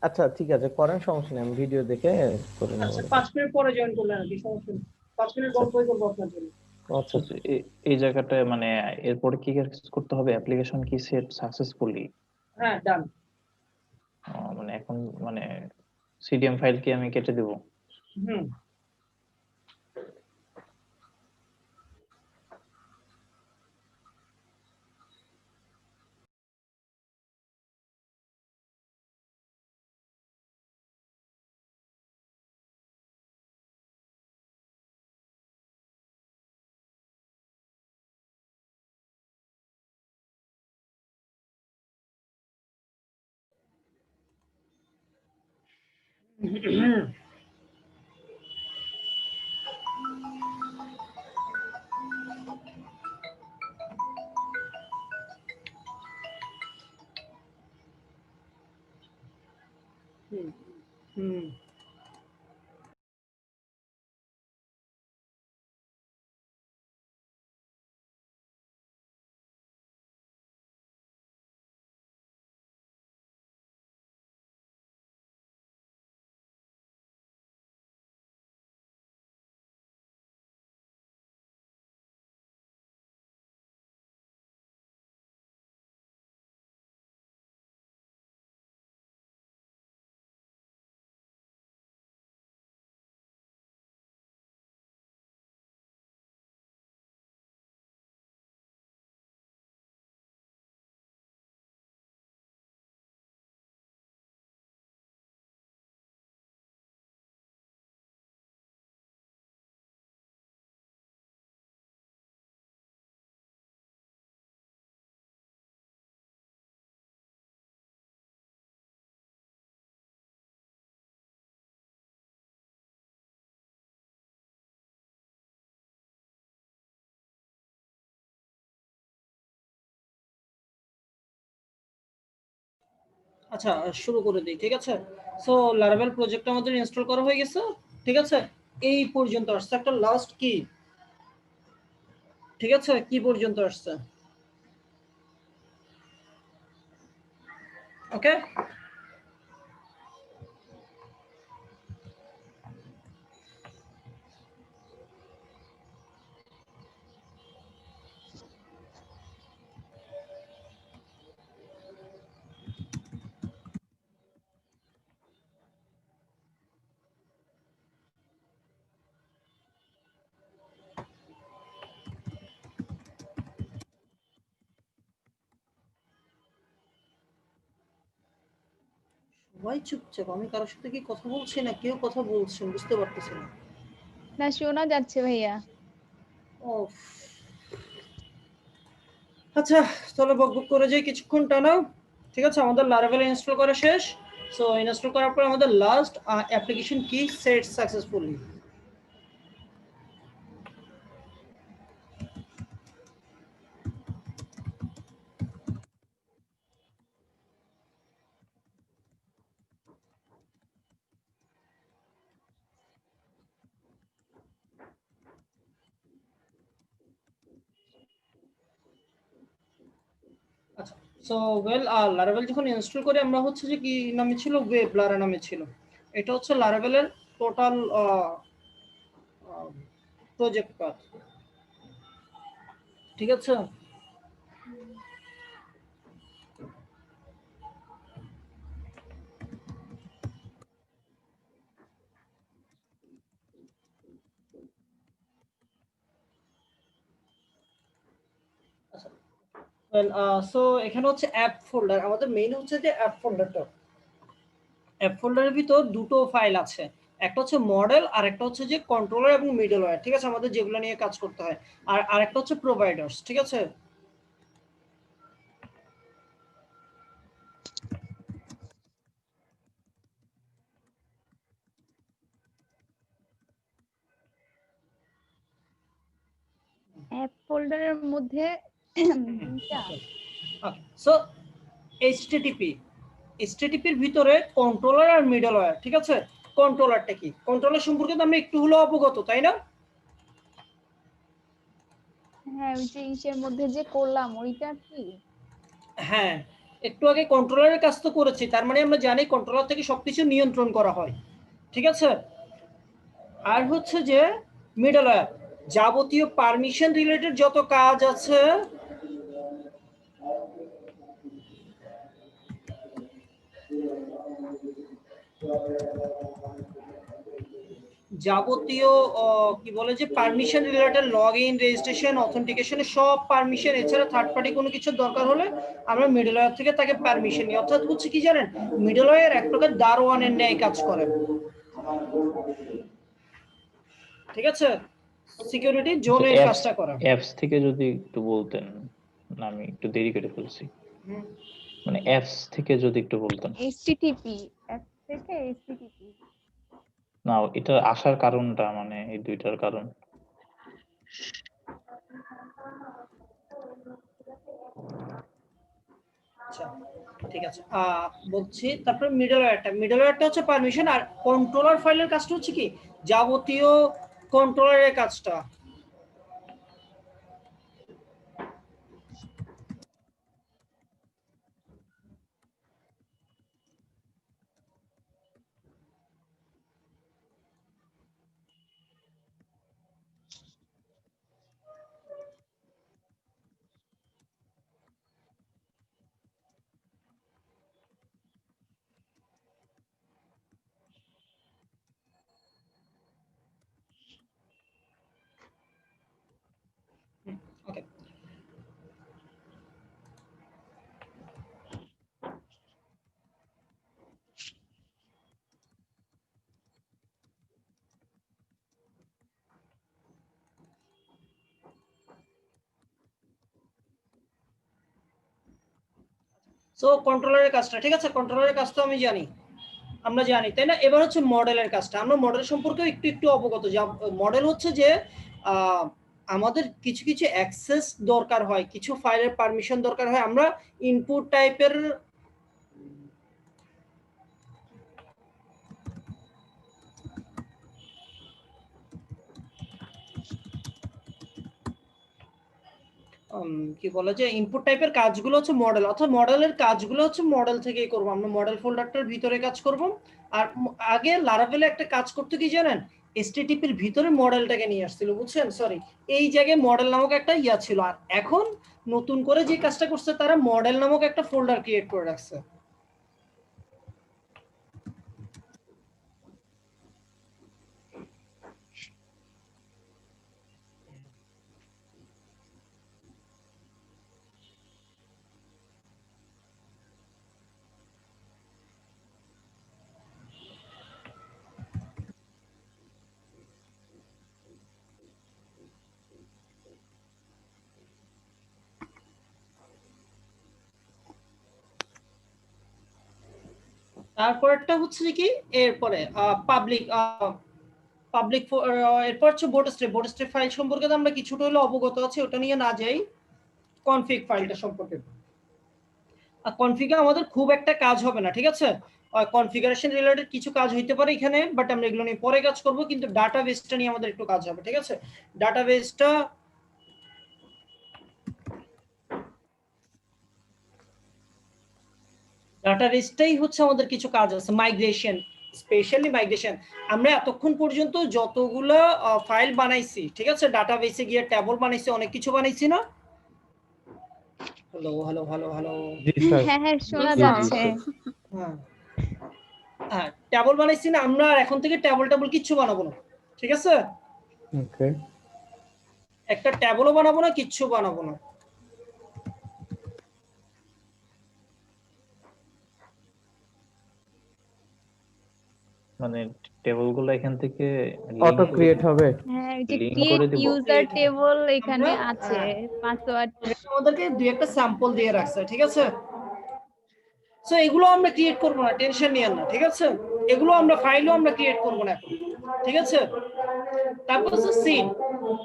আচ্ছা ঠিক আছে, করেন, সমস্যা নেই, আমি ভিডিও দেখে করে নেবো। আচ্ছা 5 মিনিট পরে জয়েন করলেন আর কি, সমস্যা নেই। 5 মিনিট গল্পই করবো আপনার জন্য। আচ্ছা এই জায়গাটায় মানে এরপরে কি করতে হবে? অ্যাপ্লিকেশন কি সেট সাকসেসফুলি? হ্যাঁ ডান। মানে এখন মানে সিডিএম ফাইল কি আমি কেটে দেব? হুম। হুম। আচ্ছা শুরু করে দিই, ঠিক আছে? সো লারাভেল প্রজেক্ট আমাদের ইনস্টল করা হয়ে গেছে, ঠিক আছে? এই পর্যন্ত আসছে, একটা লাস্ট কি, ঠিক আছে? কি পর্যন্ত আসছে, ওকে? সবাই চুপচাপ, আমি কারোর সাথে কি কথা বলছি না কেউ কথা বলছেন বুঝতে পারতেছি না। না শোনা যাচ্ছে ভাইয়া। ও আচ্ছা তাহলে বকবক করে যাই কিছুক্ষণ টানা, ঠিক আছে? আমাদের লারাভেল ইনস্টল করা শেষ। সো ইনস্টল করার পর আমাদের লাস্ট অ্যাপ্লিকেশন কি সেট সাকসেসফুলি। আচ্ছা সো ওয়েল লারাভেল যখন ইনস্টল করি আমরা হচ্ছে যে কি নামে ছিল, ওয়েব লারা নামে ছিল। এটা হচ্ছে লারাভেলের টোটাল প্রজেক্ট পাথ, ঠিক আছে? ওয়েল সো এখানে হচ্ছে অ্যাপ ফোল্ডার, আমাদের মেইন হচ্ছে যে অ্যাপ ফোল্ডারটা। অ্যাপ ফোল্ডারের ভিতর দুটো ফাইল আছে, একটা হচ্ছে মডেল আর একটা হচ্ছে যে কন্ট্রোলার এবং মিডলওয়্যার, ঠিক আছে? আমাদের যেগুলো নিয়ে কাজ করতে হয়। আর আরেকটা হচ্ছে প্রোভাইডার্স, ঠিক আছে? অ্যাপ ফোল্ডারের মধ্যে দুইটা। সো এইচটিটিপির ভিতরে কন্ট্রোলার আর মিডলওয়্যার, ঠিক আছে? কন্ট্রোলারটা কি, কন্ট্রোলার সম্পর্কে তো আমরা একটু হলেও অবগত, তাই না? হ্যাঁ ওই যে ইসের মধ্যে যে করলাম ওইটা কি? হ্যাঁ, একটু আগে কন্ট্রোলারের কাজ তো করেছি, তার মানে আমরা জানি কন্ট্রোলার থেকে সবকিছু নিয়ন্ত্রণ করা হয়, ঠিক আছে। আর হচ্ছে যে মিডলওয়্যার, যাবতীয় পারমিশন রিলেটেড যত কাজ আছে যাবতীয় কি বলে যে permission related log in, registration, অথেন্টিকেশনের সব পারমিশন, এছাড়া থার্ড পার্টি কোনো কিছু দরকার হলে আমরা মিডলওয়্যার থেকে তাকে পারমিশন নিই। অর্থাৎ হচ্ছে কি জানেন, মিডলওয়্যার এক প্রকার দারোয়ানের ন্যায় কাজ করে, ঠিক আছে, সিকিউরিটি জোনের কাজটা করে। অ্যাপস থেকে যদি একটু বলতেন, আমি একটু দেরি করে ফেলছি, মানে অ্যাপস থেকে যদি একটু বলতেন। এইচটিটিপি অ্যাপ থেকে এইচটিটিপি। না, এটা আসার কারণটা, মানে এই দুইটার কারণ। আচ্ছা ঠিক আছে, বলছি। তারপরে মিডলওয়্যারটা হচ্ছে পারমিশন, আর কন্ট্রোলার ফাইলের কাজটা হচ্ছে কি যাবতীয় কন্ট্রোলারের কাজটা। ওকে, সো কন্ট্রোলারের কাজটা, ঠিক আছে, কন্ট্রোলারের কাজ তো আমি জানি, আমরা জানি তাই না। এবার হচ্ছে মডেলের কাজটা, আমরা মডেল সম্পর্কে একটু একটু অবগত। যা মডেল হচ্ছে যে আমাদের কিছু কিছু অ্যাক্সেস দরকার হয়, কিছু ফাইলের পারমিশন দরকার হয়, আমরা ইনপুট টাইপের কি বলে যে ইনপুট টাইপের কাজগুলো হচ্ছে মডেল, অর্থাৎ মডেলের কাজগুলো হচ্ছে মডেল থেকেই করব, আমরা মডেল ফোল্ডারটার ভিতরে কাজ করব। আর আগে লারাভেলে একটা কাজ করতে কি জানেন, এসটিটিপির ভিতরে মডেলটাকে নিয়ে আসছিল, বুঝছেন, সরি, এই জায়গায় মডেল নামক একটা ইয়া ছিল। আর এখন নতুন করে যে কাজটা করছে তারা মডেল নামক একটা ফোল্ডার ক্রিয়েট করে রাখছে। তারপরটা হচ্ছে কি, এরপরে পাবলিক পাবলিক এরপর হচ্ছে বোর্ড স্ট্রিপ ফাইল সম্পর্কে তো আমরা কিছুটা হলে অবগত আছি, ওটা নিয়ে না যাই। কনফিগ ফাইলটা সম্পর্কে, আর কনফিগে আমাদের খুব একটা কাজ হবে না, ঠিক আছে, কনফিগারেশন রিলেটেড কিছু কাজ হইতে পারে এখানে, বাট আমরা এগুলো নিয়ে পরে কাজ করব। কিন্তু ডাটাবেসটা নিয়ে আমাদের একটু কাজ হবে, ঠিক আছে। ডাটাবেসটাই হচ্ছে আমাদের কিছু কাজ আছে, মাইগ্রেশন, স্পেশালি মাইগ্রেশন। আমরা এতক্ষণ পর্যন্ত যতগুলো ফাইল বানাইছি, ঠিক আছে, ডাটাবেসে গিয়ে টেবল বানাইছি, অনেক কিছু বানাইছি না। হ্যালো হ্যালো হ্যালো হ্যালো, হ্যাঁ হ্যাঁ শোনা যাচ্ছে। হ্যাঁ, টেবল বানাইছি না আমরা, আর এখন থেকে টেবল কিচ্ছু বানাবো না, ঠিক আছে। ওকে, একটা টেবলও বানাবো না, কিচ্ছু বানাবো না। মানে টেবলগুলো এখান থেকে অটো ক্রিয়েট হবে। হ্যাঁ এই যে লিংক ক্রিয়েট করে দিব। ইউজার টেবল এখানে আছে, পাসওয়ার্ড। আমাদেরকে দুই একটা স্যাম্পল দিয়ে রাখছে, ঠিক আছে। সো এগুলো আমরা ক্রিয়েট করব না, টেনশন নিয়েন না, ঠিক আছে। এগুলো আমরা ফাইলও আমরা ক্রিয়েট করব না এখন, ঠিক আছে। তারপর হচ্ছে সিন,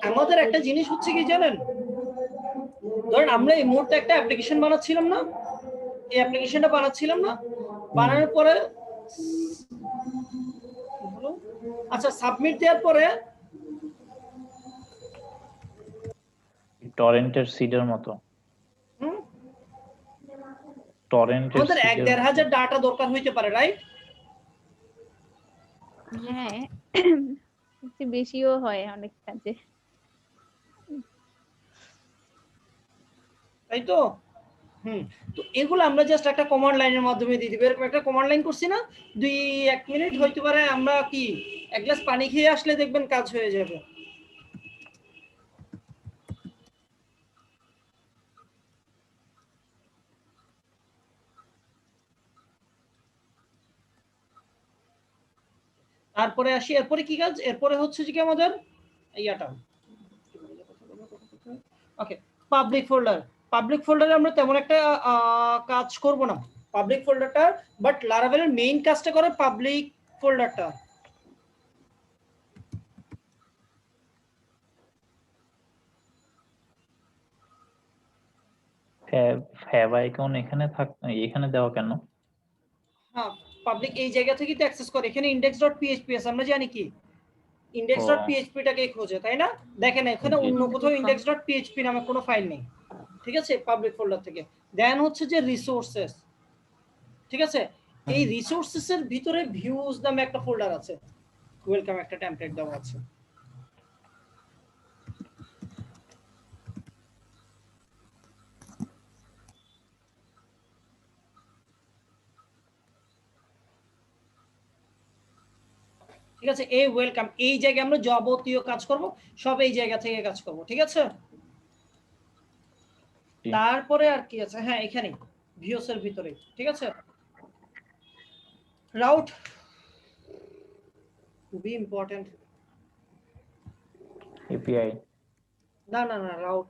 আমাদের একটা জিনিস হচ্ছে কি জানেন, ধরেন আমরা এই মুহূর্তে একটা অ্যাপ্লিকেশন বানাচ্ছিলাম না, এই অ্যাপ্লিকেশনটা বানাচ্ছিলাম না, বানানোর পরে আচ্ছা সাবমিট দেওয়ার পরে টরেন্টের সিডের মতো। হুম? টরেন্টের আমাদের সিডের 1-1500 ডাটা দরকার হইতে পারে, রাইট? হ্যাঁ একটু বেশিও হয় অনেক কাজে। তাই তো? তো এগুলো আমরা জাস্ট একটা কমান্ড লাইনের মাধ্যমে দিয়ে দিব। এরকম একটা কমান্ড লাইন করছি না, 2-1 মিনিট হইতে পারে, আমরা কি এক গ্লাস পানি খেয়ে আসলে দেখবেন কাজ হয়ে যাবে। তারপরে আসি, এরপরে কি কাজ? এরপরে হচ্ছে যে কি আমাদের ইয়াটা, ওকে, পাবলিক ফোল্ডার। পাবলিক ফোল্ডারে আমরা তেমন একটা কাজ করব না পাবলিক ফোল্ডারটা, বাট লারাভেলের মেইন কাজটা করে পাবলিক ফোল্ডারটা। ফ্যাব আইকন এখানে দেওয়া কেন? হ্যাঁ, পাবলিক এই জায়গা থেকে তো অ্যাক্সেস করে। এখানে index.php আছে, আমরা জানি কি index.php টাকে খোঁজে, তাই না? দেখেন এখানে অন্য কোথাও index.php নামে কোনো ফাইল নেই, ঠিক আছে, পাবলিক ফোল্ডার থেকে। দেন হচ্ছে যে রিসোর্সেস, ঠিক আছে, এই রিসোর্সেস এর ভিতরে ভিউজ নামে একটা ফোল্ডার আছে, ওয়েলকাম একটা টেমপ্লেট দেওয়া আছে। ঠিক আছে, এই ওয়েলকাম, এই জায়গায় আমরা যাবতীয় কাজ করব, সব এই জায়গা থেকে কাজ করব, ঠিক আছে। তারপরে আর কি আছে? হ্যাঁ, এখানে ভিউস এর ভিতরে, ঠিক আছে, রাউট খুবই ইম্পর্টেন্ট। এপিআই না, রাউট,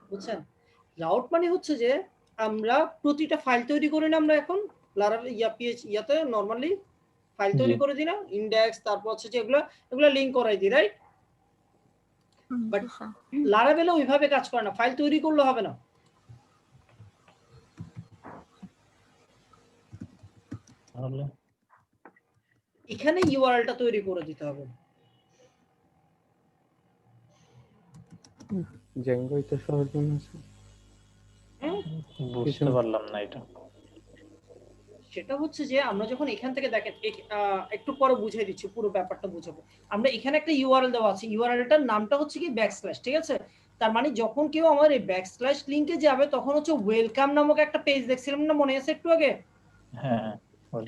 বুঝছেন? রাউট মানে হচ্ছে যে আমরা প্রতিটা ফাইল তৈরি করি না, আমরা এখন লারাভেল ইয়াতে নরমালি ফাইল তৈরি করে দিই না, ইন্ডেক্স, তারপর হচ্ছে যে এগুলো লিংক করাই দিই, রাইট? বাট লারাভেলে ওইভাবে কাজ করে না, ফাইল তৈরি করলে হবে না। তাহলে এখানে ইউআরএলটা তৈরি করে দিতে হবে। জ্যাঙ্গো এটা সহজ মনে আছে? বুঝতে পারলাম না এটা। সেটা হচ্ছে যে আমরা যখন এখান থেকে দেখেন, একটু পরে বুঝিয়ে দিচ্ছি, পুরো ব্যাপারটা বুঝাবো। আমরা এখানে একটা ইউআরএল দেওয়া আছে, ইউআরএলটার নামটা হচ্ছে কি ব্যাকস্ল্যাশ, ঠিক আছে। তার মানে যখন কেউ আমার এই ব্যাকস্ল্যাশ লিংকে যাবে তখন হচ্ছে ওয়েলকাম নামক একটা পেজ দেখছিলাম না, মনে আছে একটু আগে? হ্যাঁ,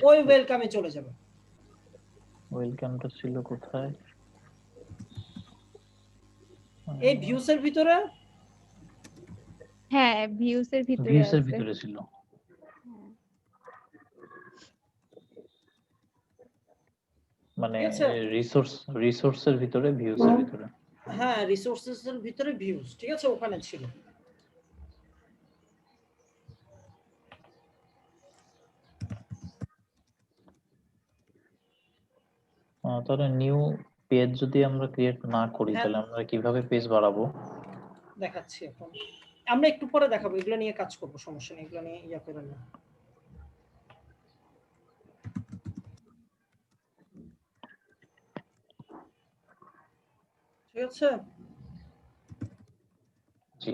ওই ওয়েলকামে চলে যাবে। ওয়েলকামটা ছিল কোথায়? এই ভিউস এর ভিতরে। হ্যাঁ, ভিউস এর ভিতরে ভিউসের আছে। ভিতরে ছিল। মানে রিসোর্সের ভিতরে, ভিউসের ভিতরে। হ্যাঁ, রিসোর্সেস এর ভিতরে ভিউস, ঠিক আছে, ওখানে ছিল। তাহলে নিউ পেজ যদি আমরা ক্রিয়েট না করি, তাহলে আমরা কিভাবে পেজ বাড়াবো? দেখাচ্ছি এখন, আমরা একটু পরে দেখাবো, এগুলো নিয়ে কাজ করব, সমস্যা নেই, এগুলো নিয়ে ইয়া করে না। ঠিক আছে, জি।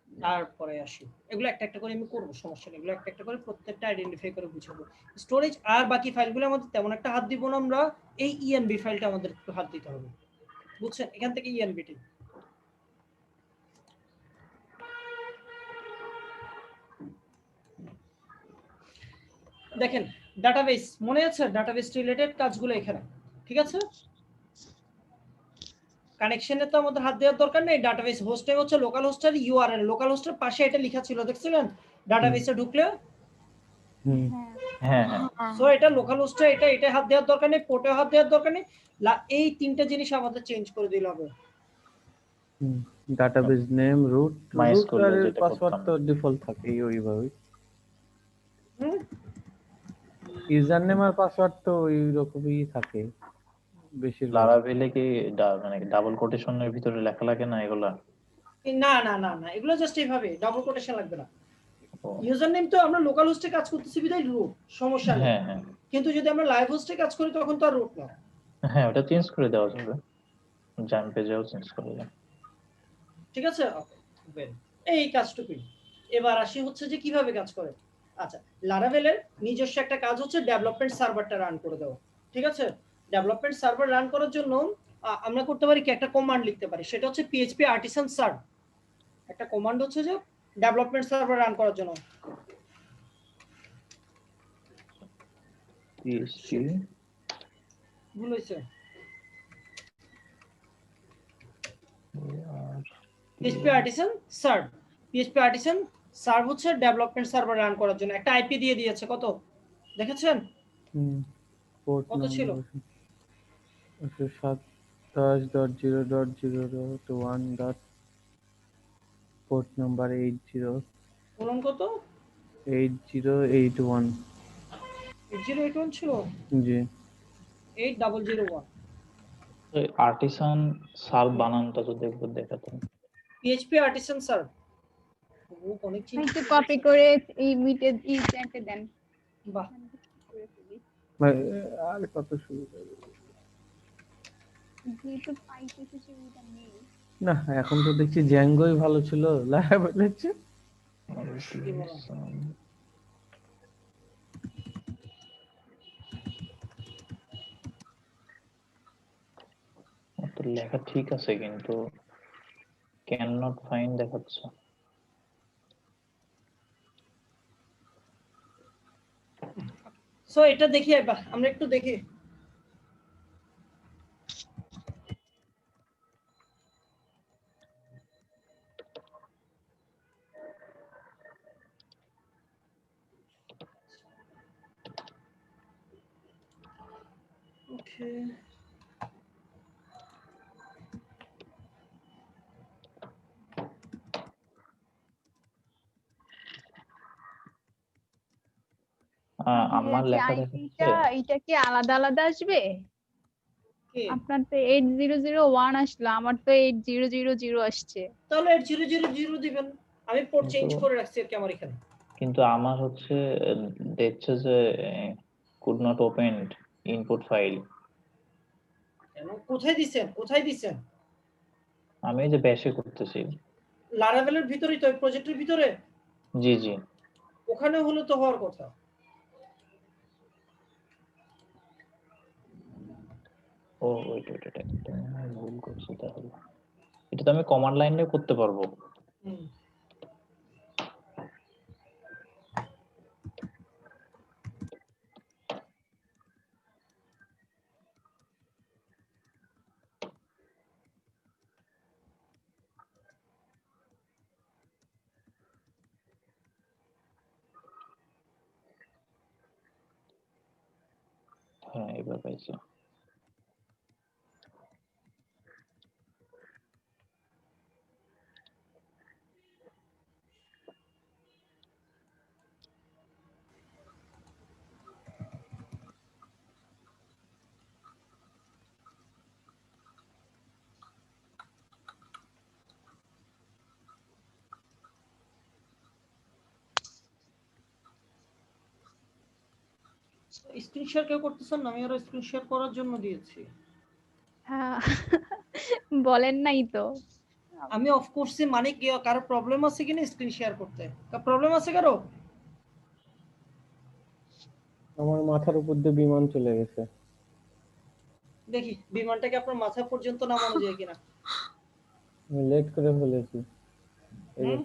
তারপরে আসি, এগুলো একটা একটা করে আমি করব, সমস্যা নেই, এগুলো একটা একটা করে প্রত্যেকটা আইডেন্টিফাই করে বুঝাবো। স্টোরেজ আর বাকি ফাইলগুলো আমাদের তেমন একটা হাত দিব না আমরা, এই ইএনবি ফাইলটা আমাদের একটু হাত দিতে হবে, বুঝছেন? এখান থেকে ইএনবিটি দেখেন, ডাটাবেস মনে আছে? ডাটাবেস রিলেটেড কাজগুলো এখানে, ঠিক আছে। কানেকশনে তো আমাদের হাত দেওয়ার দরকার নেই, ডাটাবেস হোস্টে হচ্ছে লোকাল হোস্টের ইউআরএল, লোকাল হোস্টের পাশে এটা লেখা ছিল, দেখছিলেন? ডাটাবেসে ঢুকলে হ্যাঁ, সো এটা লোকাল হোস্টে, এটা হাত দেওয়ার দরকার নেই, পোর্টে হাত দেওয়ার দরকার নেই, এই তিনটা জিনিস আমাদের চেঞ্জ করে দিলে হবে। ডাটাবেস নেম, রুট, MySQL আর যেটা পাসওয়ার্ড করতাম। তো ডিফল্ট থাকেই ওইভাবেই। ইউজার নেম আর পাসওয়ার্ড তো ওই রকমই থাকে বেশিরভাগ। লারাভেলে কি মানে ডাবল কোটেশনের ভিতরে লেখা লাগে না এগুলা? না, এগুলো জাস্ট এইভাবে, ডাবল কোটেশন লাগবে না। ইউজার নেম তো আমরা লোকাল হোস্টে কাজ করতেছি বিধায় রুট, সমস্যা নেই। হ্যাঁ, কিন্তু যদি আমরা লাইভ হোস্টে কাজ করি তখন তো আর রুট না। হ্যাঁ, ওটা চেঞ্জ করে দেওয়া যাবে। জাম পেজেও চেঞ্জ করে দেন। ঠিক আছে, well, এই কাজটুকুই। এবার আসি হচ্ছে যে কিভাবে কাজ করে। আচ্ছা, লারাভেলের নিজস্ব একটা কাজ হচ্ছে ডেভেলপমেন্ট সার্ভারটা রান করে দেওয়া। ঠিক আছে, ডেভেলপমেন্ট সার্ভার রান করার জন্য আমরা করতে পারি কি, একটা কমান্ড লিখতে পারি, সেটা হচ্ছে PHP আর্টিসান সার্ভ। একটা কমান্ড হচ্ছে যে ডেভেলপমেন্ট সার্ভার রান করার জন্য PHP ভুল হয়েছে, PHP artisan serve. PHP artisan serve হচ্ছে ডেভেলপমেন্ট সার্ভার রান করার জন্য একটা আইপি দিয়ে দিয়েছে। কত দেখেছেন? পোর্ট কত ছিল? 27.0.0.1. পোর্ট নাম্বার 80 বলুন কত? 8081 8081 ছিল? জি 8001। আর্টিসান সার্ভ বানানটা তো দেখবো, দেখাতেন। PHP আর্টিসান সার্ভ অনেক একটু কপি করে এই মিটে এই চ্যাটে দেন। বাহ, ভাই আর কত সুবিধা। যেহেতু পাইতেছি সুবিধা নেই। না এখন তো দেখছি জ্যাঙ্গোই ভালো ছিল লারাভেলের চেয়ে। তো লেখা ঠিক আছে কিন্তু ক্যান নট ফাইন্ড দেখাচ্ছে। সো এটা দেখি, এবার আমরা একটু দেখি। ওকে, আমার লেখা দেখাচ্ছে এটা কি আলাদা আলাদা আসবে? কি আপনার তো 8001 আসলো, আমার তো 8000 আসছে। তাহলে 8000 দিবেন। আমি পোর্ট চেঞ্জ করে রাখছি আর কি আমার এখানে। কিন্তু আমার হচ্ছে দেখছে যে could not opened input file. কেন, কোথায় দিবেন, কোথায় দিবেন? আমি এই যে ব্যাশে করতেছি। লারাভেলের ভিতরেই তো, প্রজেক্টের ভিতরে। জি জি, ওখানে হলো তো হওয়ার কথা। ও ওয়েট ওয়েট এটা ভুল করছি তাহলে। এটা তো আমি কমান্ড লাইনে করতে পারবো। হ্যাঁ এবার পাইছি। স্ক্রিন শেয়ার কেউ করতেছেন না? আমি আরো স্ক্রিন শেয়ার করার জন্য দিয়েছি। হ্যাঁ, বলেন নাই তো। আমি অফ করছি, মানে কি কারো প্রবলেম আছে কিনা স্ক্রিন শেয়ার করতে? প্রবলেম আছে কারো? আমার মাথার উপর দিয়ে বিমান চলে গেছে। দেখি বিমানটাকে আপনার মাথা পর্যন্ত নামানো যায় কিনা। আমি লেট করে ফেলেছি। এই যে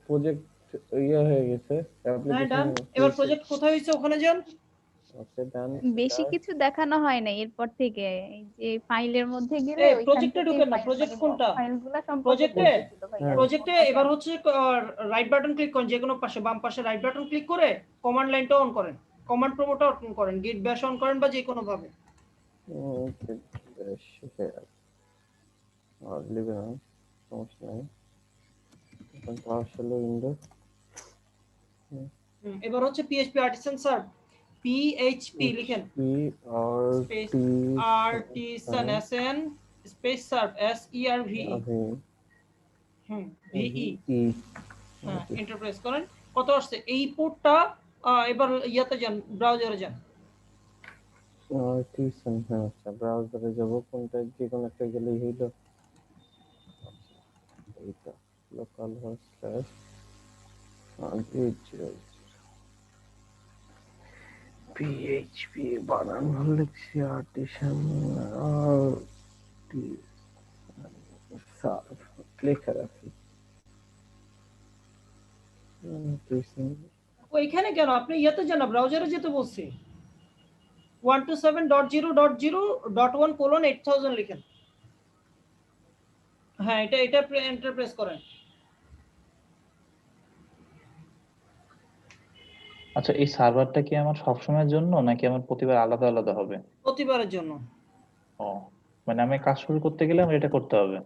প্রজেক্ট ইয়ে হয়ে গেছে হ্যাঁ অ্যাপ্লিকেশন। ডান। এবার প্রজেক্ট কোথায় হয়েছে ওখানে যান। ওকে ডান। বেশি কিছু দেখানো হয় না এরপর থেকে। এই যে ফাইলের মধ্যে গেলে এই ওইখান প্রজেক্টে থেকে ঢোকেন না, প্রজেক্ট কোনটা? ফাইলগুলো সম্পর্কে প্রজেক্টে, বলতেছিল ভাইয়া। প্রজেক্টে এবার হচ্ছে রাইট বাটন ক্লিক করেন, যে কোনো পাশে বাম পাশে রাইট বাটন ক্লিক করে কমান্ড লাইনটা অন করেন, কমান্ড প্রমোটটা অন করেন, গিট ব্যাশ অন করেন বা যে কোনো ভাবে। ওকে শেয়ার আর লিখে নাও, সমস্যা নেই। এখন পাওয়ারশেল উইন্ডো। এবার হচ্ছে PHP আর্টিসান সার্ভ, PHP লিখেন, space artisan SN space serve SERV VE। হ্যাঁ এন্টারপ্রাইজ করেন। কত আসছে এই পোর্টটা? এবার ইয়াতে যান, ব্রাউজারে যান। টিউশন, হ্যাঁ আচ্ছা ব্রাউজারে যাব, কোনটা যে কোনো একটা গেলেই হইলো। এইটা লোকাল হোস্ট স্ল্যাশ পিএইচপি বানান ভালো লিখছি, আর্টিসান সার্ভ লেখা রাখি। ওইখানে কেন আপনি ইয়েতে যান, ব্রাউজারে যেতে বলছি। 127.0.0.1:8000 লিখেন। হ্যাঁ এটা এন্টার প্রেস করেন। আচ্ছা, এই সার্ভারটা কি আমার সবসময়ের জন্য নাকি আমার প্রতিবার আলাদা আলাদা হবে? প্রতিবারের জন্য। ও, মানে আমি কাজ শুরু করতে গেলে আমার এটা করতে হবে।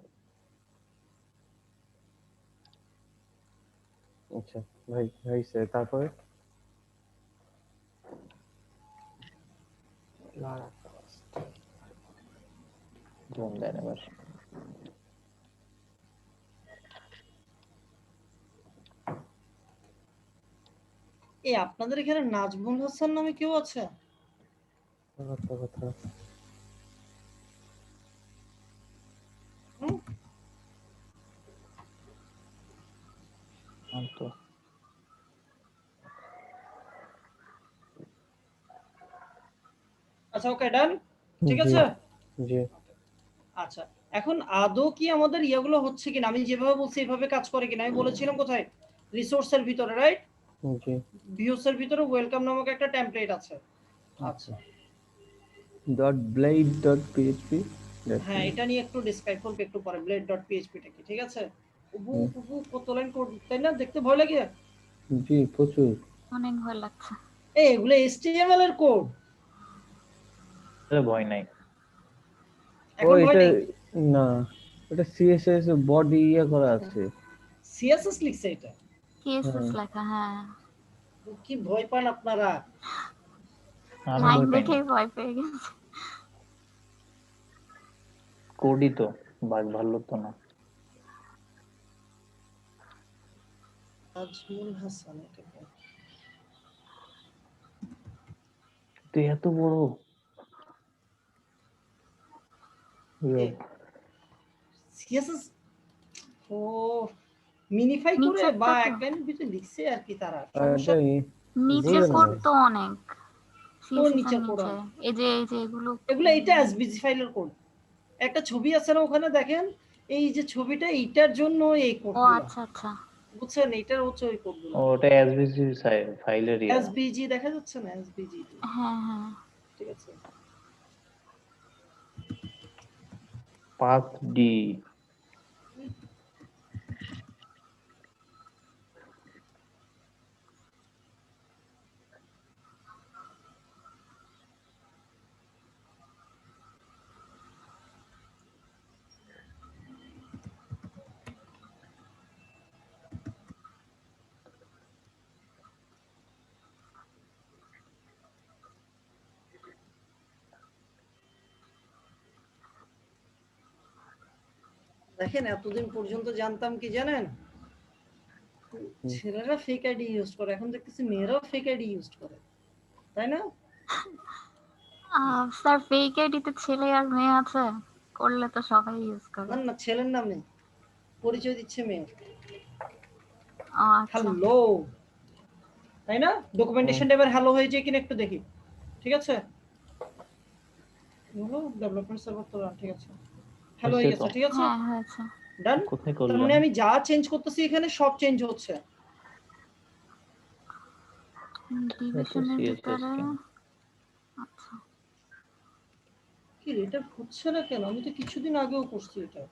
আচ্ছা ভাই হয়েছে, তারপরে জুম দেন এবার। এই আপনাদের এখানে নাজমুল হাসান নামে কেউ আছে? কথা তো আচ্ছা ওকে ডান, ঠিক আছে। জি আচ্ছা এখন আদৌ কি আমাদের ইয়েগুলো হচ্ছে কিনা, আমি যেভাবে বলছি এইভাবে কাজ করে কিনা। আমি বলেছিলাম কোথায়, রিসোর্সের ভিতরে, রাইট? জি ভিউসের ভিতরে ওয়েলকাম নামক একটা টেমপ্লেট আছে। আচ্ছা .blade.php হ্যাঁ এটা নিয়ে একটু ডিসক্রাইব করব একটু পরে, blade.php টা কি, ঠিক আছে? কত লাইন কোড, তাই না? দেখতে ভয় লাগে। জি প্রচুর। অনেক ভয় লাগছে। এগুলো HTML এর কোড। ভয় নাই। এখন ভয় নেই। না এটা সিএসএস বডি ইয়ে করা আছে। সিএসএস লিখছে এটা। সিএসএস লেখা, হ্যাঁ। কি ভয় পান আপনারা? লাইন দেখেই ভয় পেয়ে গেছে। কোডই তো, বাগ ভালো তো না। নাজমুল হাসান এটা তো এত বড় সিএসএস ও মিনিফাই করে বা এক লাইনের ভিতরে লিখছে আর কি তারা। সমস্যা নিচে কোড তো অনেক, তো নিচে কোড এই যে এগুলো এটা এসবিজি ফাইলের কোড। একটা ছবি আছে না ওখানে দেখেন, এই যে ছবিটা এইটার জন্য এই কোড। ও আচ্ছা আচ্ছা বুঝছেন, এইটার হচ্ছে ওই কোডগুলো। ওটা এসবিজি ফাইলের ইয়া। এসবিজি দেখা যাচ্ছে না, এসবিজি। হ্যাঁ হ্যাঁ ঠিক আছে। পাথ ডি দেখেন এতদিন পর্যন্ত জানতাম কি জানেন, ছেলেরা ফেক আইডি ইউজ করে, এখন দেখতেছি মেয়েরাও ফেক আইডি ইউজ করে, তাই না? স্যার ফেক আইডিতে ছেলে আর মেয়ে আছে, করলে তো সবাই ইউজ করে। না না ছেলের নাম নেই, পরিচয় দিচ্ছে মেয়ে। আচ্ছা হ্যালো, তাই না? ডকুমেন্টেশন এবার হ্যালো হয়ে যায় কিনা একটু দেখি, ঠিক আছে? হলো ডেভেলপমেন্ট সার্ভার তো ঠিক আছে, হ্যালো হয়ে গেছে, ঠিক আছে? হ্যাঁ হয়েছে। ডান। কোথায় তার করলাম? মানে আমি যা চেঞ্জ করতেছি এখানে সব চেঞ্জ হচ্ছে। ডিভিশনের ভিতরে আচ্ছা কি এটা হচ্ছে না কেন? আমি তো কিছুদিন আগেও করছি এটা।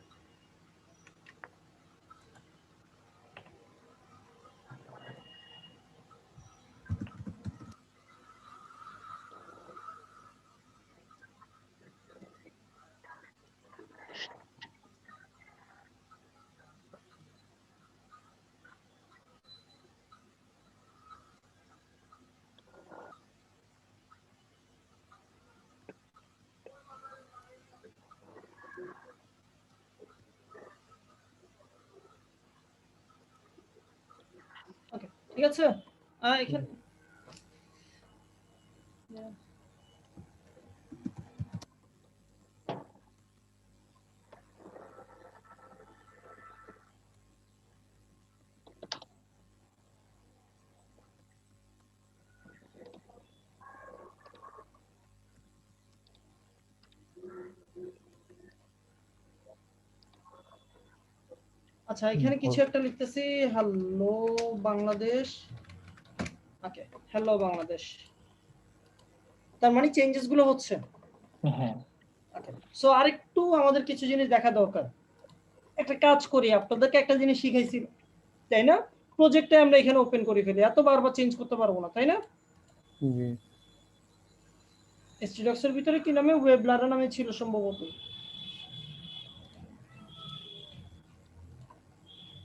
ওকে ঠিক আছে। এখানে আচ্ছা এখানে কিছু একটা লিখতেছি hello Bangladesh. Okay hello Bangladesh, তার মানে চেঞ্জেস গুলো হচ্ছে। হ্যাঁ ওকে সো আরেকটু আমাদের কিছু জিনিস দেখা দরকার। একটা কাজ করি, আপনাদেরকে একটা জিনিস শিখাইছি তাই না, প্রজেক্টে আমরা এখানে ওপেন করে ফেলি, এত বারবার চেঞ্জ করতে পারবো না তাই না। জি স্টুডেন্টস এর ভিতরে কি নামে, ওয়েব লার্নার নামে ছিল সম্ভবত।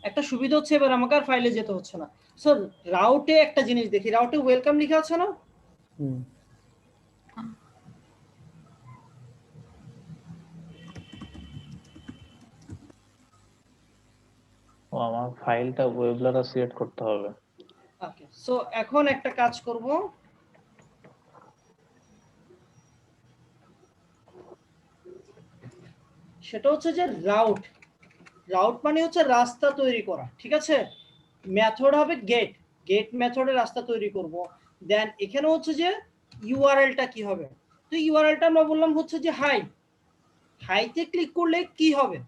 একটা সুবিধা হচ্ছে এবার আমাকে আর ফাইলে যেতে হচ্ছে না। সো রাউটে একটা জিনিস দেখি, রাউটে ওয়েলকাম লেখা আছে না? হুম ও আমার ফাইলটা ওয়েবলারা সিলেক্ট করতে হবে। ওকে সো এখন একটা কাজ করব, সেটা হচ্ছে যে রাউট। রাউট মানে হচ্ছে রাস্তা তৈরি করা, ঠিক আছে। মেথড হবে গেট, গেট মেথডে রাস্তা তৈরি করব। দেন এখানে হচ্ছে যে ইউআরএলটা কি হবে, তো ইউআরএলটা আমরা বললাম হচ্ছে যে হাই। হাইতে ক্লিক করলে কি হবে,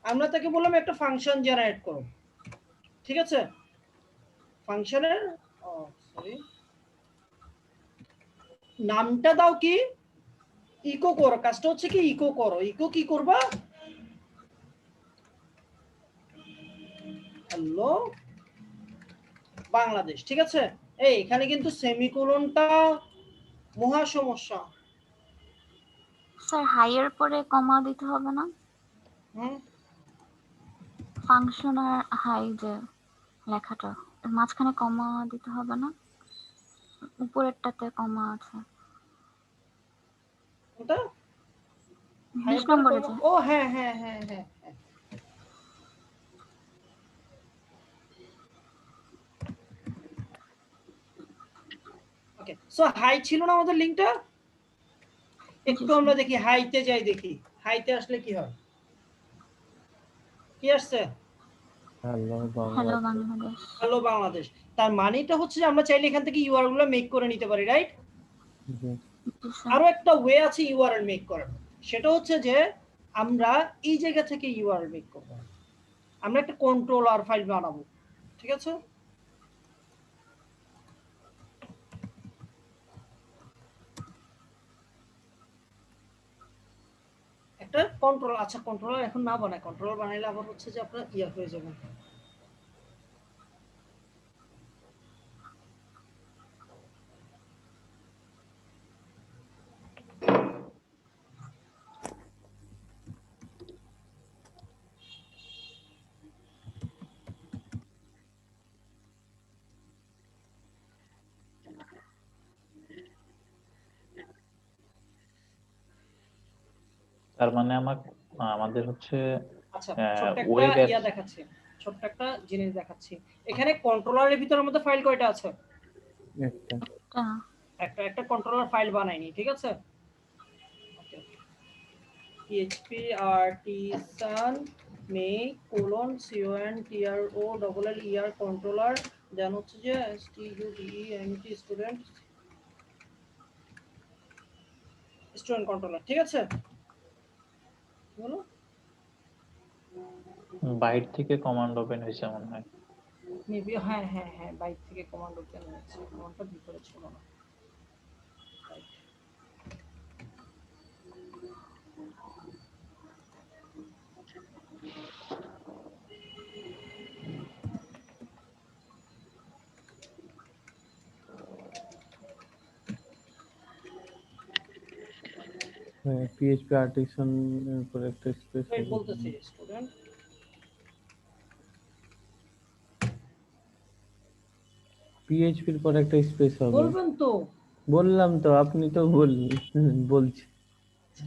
আমরা তাকে বললাম একটা ফাংশন জেনারেট করো, ঠিক আছে। ফাংশনের সরি নামটা দাও কি, ইকো করো, কাজটা হচ্ছে কি ইকো করো। ইকো কি করবা, হ্যালো বাংলাদেশ, ঠিক আছে। এই এখানে কিন্তু সেমিকোলনটা মহা সমস্যা। স্যার হাইয়ের পরে কমা দিতে হবে না? হুম ফাংশন আর হাই যে লেখাটা, এর মাঝখানে কমা দিতে হবে না? উপরেরটাতে কমা আছে। ওটা 20 নম্বরে যে। ও হ্যাঁ হ্যাঁ হ্যাঁ হ্যাঁ হ্যাঁ। ওকে সো হাই ছিল না আমাদের লিংকটা, একটু আমরা দেখি হাইতে যাই, দেখি হাইতে আসলে কি হয়। কি আসছে, hello hello Bangladesh. Bangladesh. Hello Bangladesh. তার মানেটা হচ্ছে যে আমরা চাইলে এখান থেকে ইউআরএল গুলো মেক করে নিতে পারি, রাইট। জি আরো একটা ওয়ে আছে ইউআরএল মেক করার, সেটা হচ্ছে যে আমরা এই জায়গা থেকে ইউআরএল মেক করব। আমরা একটা কন্ট্রোলার ফাইল বানাবো, ঠিক আছে। একটা কন্ট্রোল, আচ্ছা কন্ট্রোলার এখন না বানায়, কন্ট্রোলার বানাইলে আবার হচ্ছে যে আপনার ইয়া হয়ে যাবে। তার মানে আমাদের হচ্ছে আচ্ছা ছোট্ট ওয়েব একটা ইয়া দেখাচ্ছি, ছোট্ট একটা জিনিস দেখাচ্ছি। এখানে কন্ট্রোলারের ভিতরে আমাদের ফাইল কয়টা আছে, একটা একটা একটা কন্ট্রোলার ফাইল বানাইনি, ঠিক আছে। php artisan make colon contler controller, then হচ্ছে যে student স্টুডেন্ট কন্ট্রোলার, ঠিক আছে। বলো বাইট থেকে কমান্ড ওপেন হয়েছে মনে হয়। মেবি হ্যাঁ হ্যাঁ হ্যাঁ বাইট থেকে কমান্ড ওপেন হয়েছে, কমান্ডটা ভিতরে ছিল না। হ্যাঁ পিএইচপি আর্টিসান এর পর একটা স্পেস ওয়েট বলতেছি স্টুডেন্ট পিএইচপি এর পর একটা স্পেস হবে, বলবেন তো, বললাম তো, আপনি তো বলছি।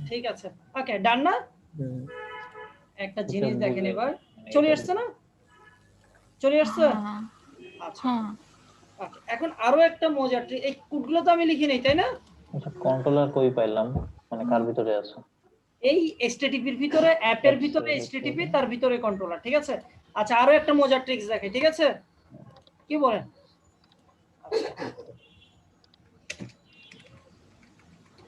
ঠিক আছে ওকে ডান না। হ্যাঁ। একটা জিনিস দেখেন এবার চলে আসছে না, চলে আসছে। আচ্ছা ওকে এখন আরো একটা মজার ট্রিক, এই কোডগুলো তো আমি লিখি নাই তাই না। আচ্ছা কন্ট্রোলার কই পাইলাম, মানে কার ভিতরে আছে? এই HTTP এর ভিতরে, অ্যাপের ভিতরে HTTP, তার ভিতরে কন্ট্রোলার, ঠিক আছে। আচ্ছা আরো একটা মজার ট্রিক্স দেখাই, ঠিক আছে, কি বলেন।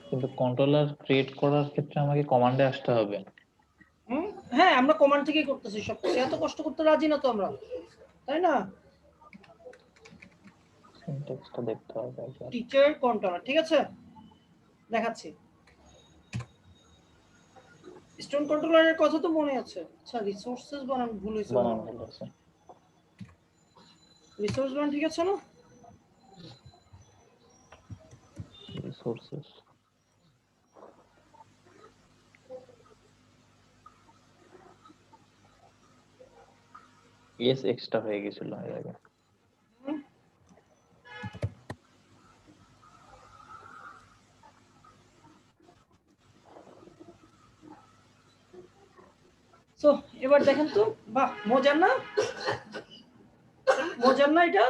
কিন্তু কন্ট্রোলার ক্রিয়েট করার ক্ষেত্রে আমাকে কমান্ডে আসতে হবে। হ্যাঁ আমরা কমান্ড থেকেই করতেছি সব কিছু, এত কষ্ট করতে রাজি না তো আমরা, তাই না? সিনট্যাক্সটা দেখতে হবে একবার। টিচার কন্ট্রোলার, ঠিক আছে দেখাচ্ছি। স্টুডেন্ট কন্ট্রোলারের কথা তো মনে আছে। আচ্ছা রিসোর্সেস বানান ভুল হয়েছে, বানান ভুল আছে। রিসোর্স বানান ঠিক আছে না? রিসোর্সেস এস এক্সট্রা হয়ে গেছিল এর আগে। সো এবার দেখেন তো, বাহ মজার না? মজার না এটা?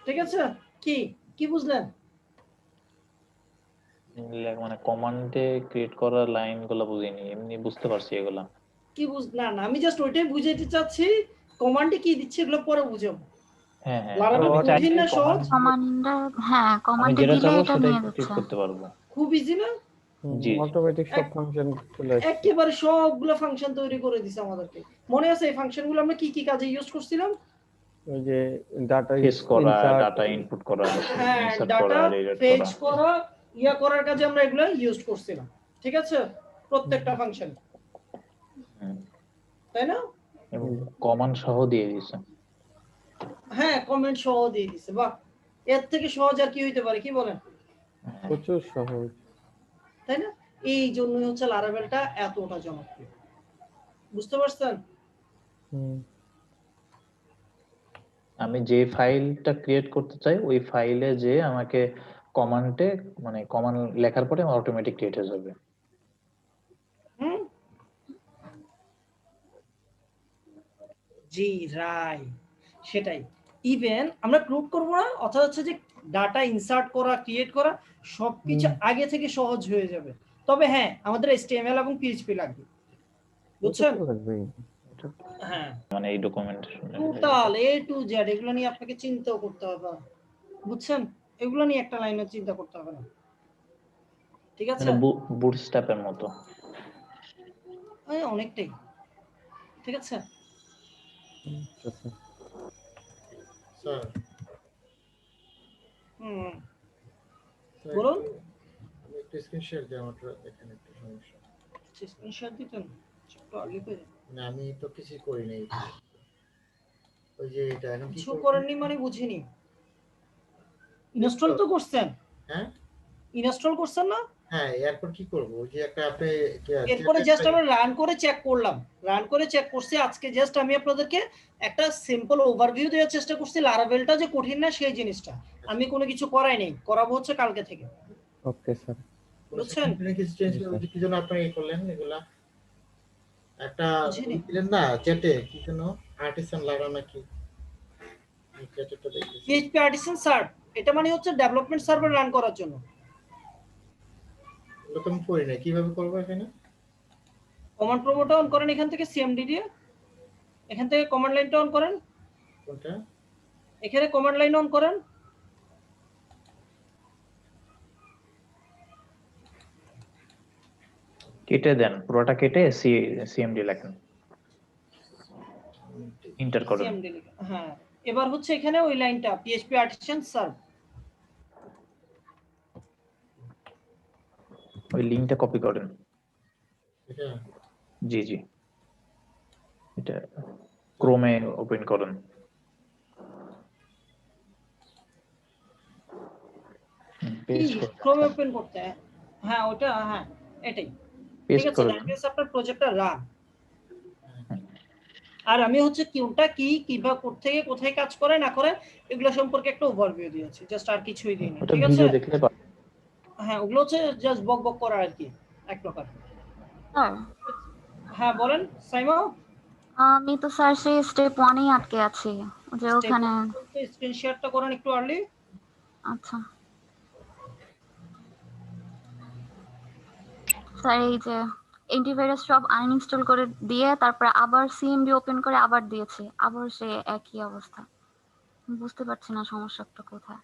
ঠিক আছে, কি কি বুঝলেন? মানে কমান্ডে ক্রিয়েট করা লাইনগুলো বুঝিনি, এমনি বুঝতে পারছি এগুলা। কি না না আমি জাস্ট ওইটাই বুঝাইতে চাচ্ছি, কমান্ডে কি দিচ্ছে এগুলো পরে বুঝাবো। হ্যাঁ হ্যাঁ লারাবেল কঠিন না সহজ? কমান্ডে হ্যাঁ আমি কমান্ডে যেটা দিলে চাবো এটা সেটাই নিয়ে ক্লিক দিচ্ছে। করতে পারবো। খুব ইজি না? জি অটোমেটিক সব ফাংশন চলে আসছে। একেবারে সবগুলো ফাংশন তৈরি করে দিছে আমাদেরকে। মনে আছে এই ফাংশনগুলো আমরা কি কি কাজে ইউজ করছিলাম? ওই যে ডাটা ফেচ করা, ডাটা ইনপুট করা, হ্যাঁ ইনসার্ট ডাটা করা, রিডাইরেক্ট ফেচ করা। করা, ইয়া করার কাজে আমরা এগুলো ইউজ করছিলাম, ঠিক আছে প্রত্যেকটা ফাংশন, তাই না? এবং কমান্ড সহ দিয়ে দিয়েছে। হ্যাঁ কমেন্ট সহ দিয়ে দিছে, বাহ এর থেকে সহজ আর কি হইতে পারে, কি বলেন? প্রচুর সহজ, তাই না? এই জন্যই হচ্ছে লারাভেলটা এতটা জনপ্রিয়, বুঝতে পারছেন? আমি যে ফাইলটা ক্রিয়েট করতে চাই ওই ফাইলে যে আমাকে কমান্ডে মানে কমান্ড লেখার পরে অটোমেটিক ক্রিয়েট হয়ে যাবে। জি রাইট, সেটাই। ইভেন আমরা ক্রুড করব না, অর্থাৎ হচ্ছে যে ডাটা ইনসার্ট করা, ক্রিয়েট করা সবকিছু আগে থেকে সহজ হয়ে যাবে। তবে হ্যাঁ আমাদের HTML এবং PHP লাগবে, বুঝছেন? হ্যাঁ মানে এই documentation total A to Z এগুলো নিয়ে আপনাকে চিন্তাও করতে হবে, বুঝছেন? এগুলো নিয়ে একটা লাইনও চিন্তা করতে হবে না, ঠিক আছে? মানে বুটস্ট্র্যাপের মতো অনেকটাই, ঠিক আছে? স্যার বলুন। আমি একটু স্ক্রিন শেয়ার দিই, আমার দেখেন একটু সমস্যা। স্ক্রিনশট দিতেন একটু আগে করে। না আমি তো কিছু করি নাই, ওই যে এটা এখন কি কিছু করব? করেননি মানে বুঝিনি। ইনস্টল তো করছেন? হ্যাঁ ইনস্টল করছেন না? হ্যাঁ এরপর কি করব? ওই যে একটা আপনি এরপরে জাস্ট আমরা রান করে চেক করলাম, রান করে চেক করছি। আজকে জাস্ট আমি আপনাদেরকে একটা সিম্পল ওভারভিউ দেওয়ার চেষ্টা করছি লারাভেলটা যে কঠিন না সেই জিনিসটা। আমি কোনো কিছু করাই নাই, করাবো হচ্ছে কালকে থেকে। ওকে স্যার, বুঝছেন? কিছু চেঞ্জ করে কি জন্য আপনি এই করলেন এগুলা? একটা দিলেন না চ্যাটে কি যেন আর্টিসান লাগা নাকি? এই চ্যাটটা দেখতেছি PHP আর্টিসান সার্ভ, এটা মানে হচ্ছে ডেভেলপমেন্ট সার্ভার রান করার জন্য। ওটা তো আমি করি না, কিভাবে করব এখানে? কমান্ড প্রম্পটটা অন করেন এখান থেকে CMD দিয়ে, এখান থেকে কমান্ড লাইনটা অন করেন। কোনটা? এখানে কমান্ড লাইন অন করেন। কেটে দেন, পুরোটা কেটে CMD লেখেন, এন্টার করেন। CMD হ্যাঁ এবার হচ্ছে এখানে ওই লাইনটা PHP আর্টিসান সার্ভ, ওই লিংকটা কপি করেন। এটা জি জি, এটা ক্রোমে ওপেন করেন। ক্রোমে ওপেন করতে, হ্যাঁ ওটা, হ্যাঁ এটাই ঠিক আছে। দ্যাট মিন্স আপনার প্রজেক্টটা রান। আর আমি হচ্ছে কোনটা কি কিভাবে থেকে কোথায় কাজ করে না করে এগুলো সম্পর্কে একটা ওভারভিউ দিয়েছি, জাস্ট আর কিছুই দিইনি, ঠিক আছে? ভিডিও দেখলে হ্যাঁ ওগুলো হচ্ছে জাস্ট বক বক করা আর কি এক প্রকার। স্যার হ্যাঁ বলেন সাইমা। আমি তো স্যার সেই স্টেপ 1 এ আটকে আছি, যে ওখানে স্ক্রিন শেয়ারটা করেন একটু আর্লি। আচ্ছা স্যার এই যে অ্যান্টিভাইরাস সব আনইনস্টল করে দিয়ে তারপর আবার CMD ওপেন করে আবার দিয়েছি, আবার সে একই অবস্থা। বুঝতে পারছি না সমস্যাটা কোথায়।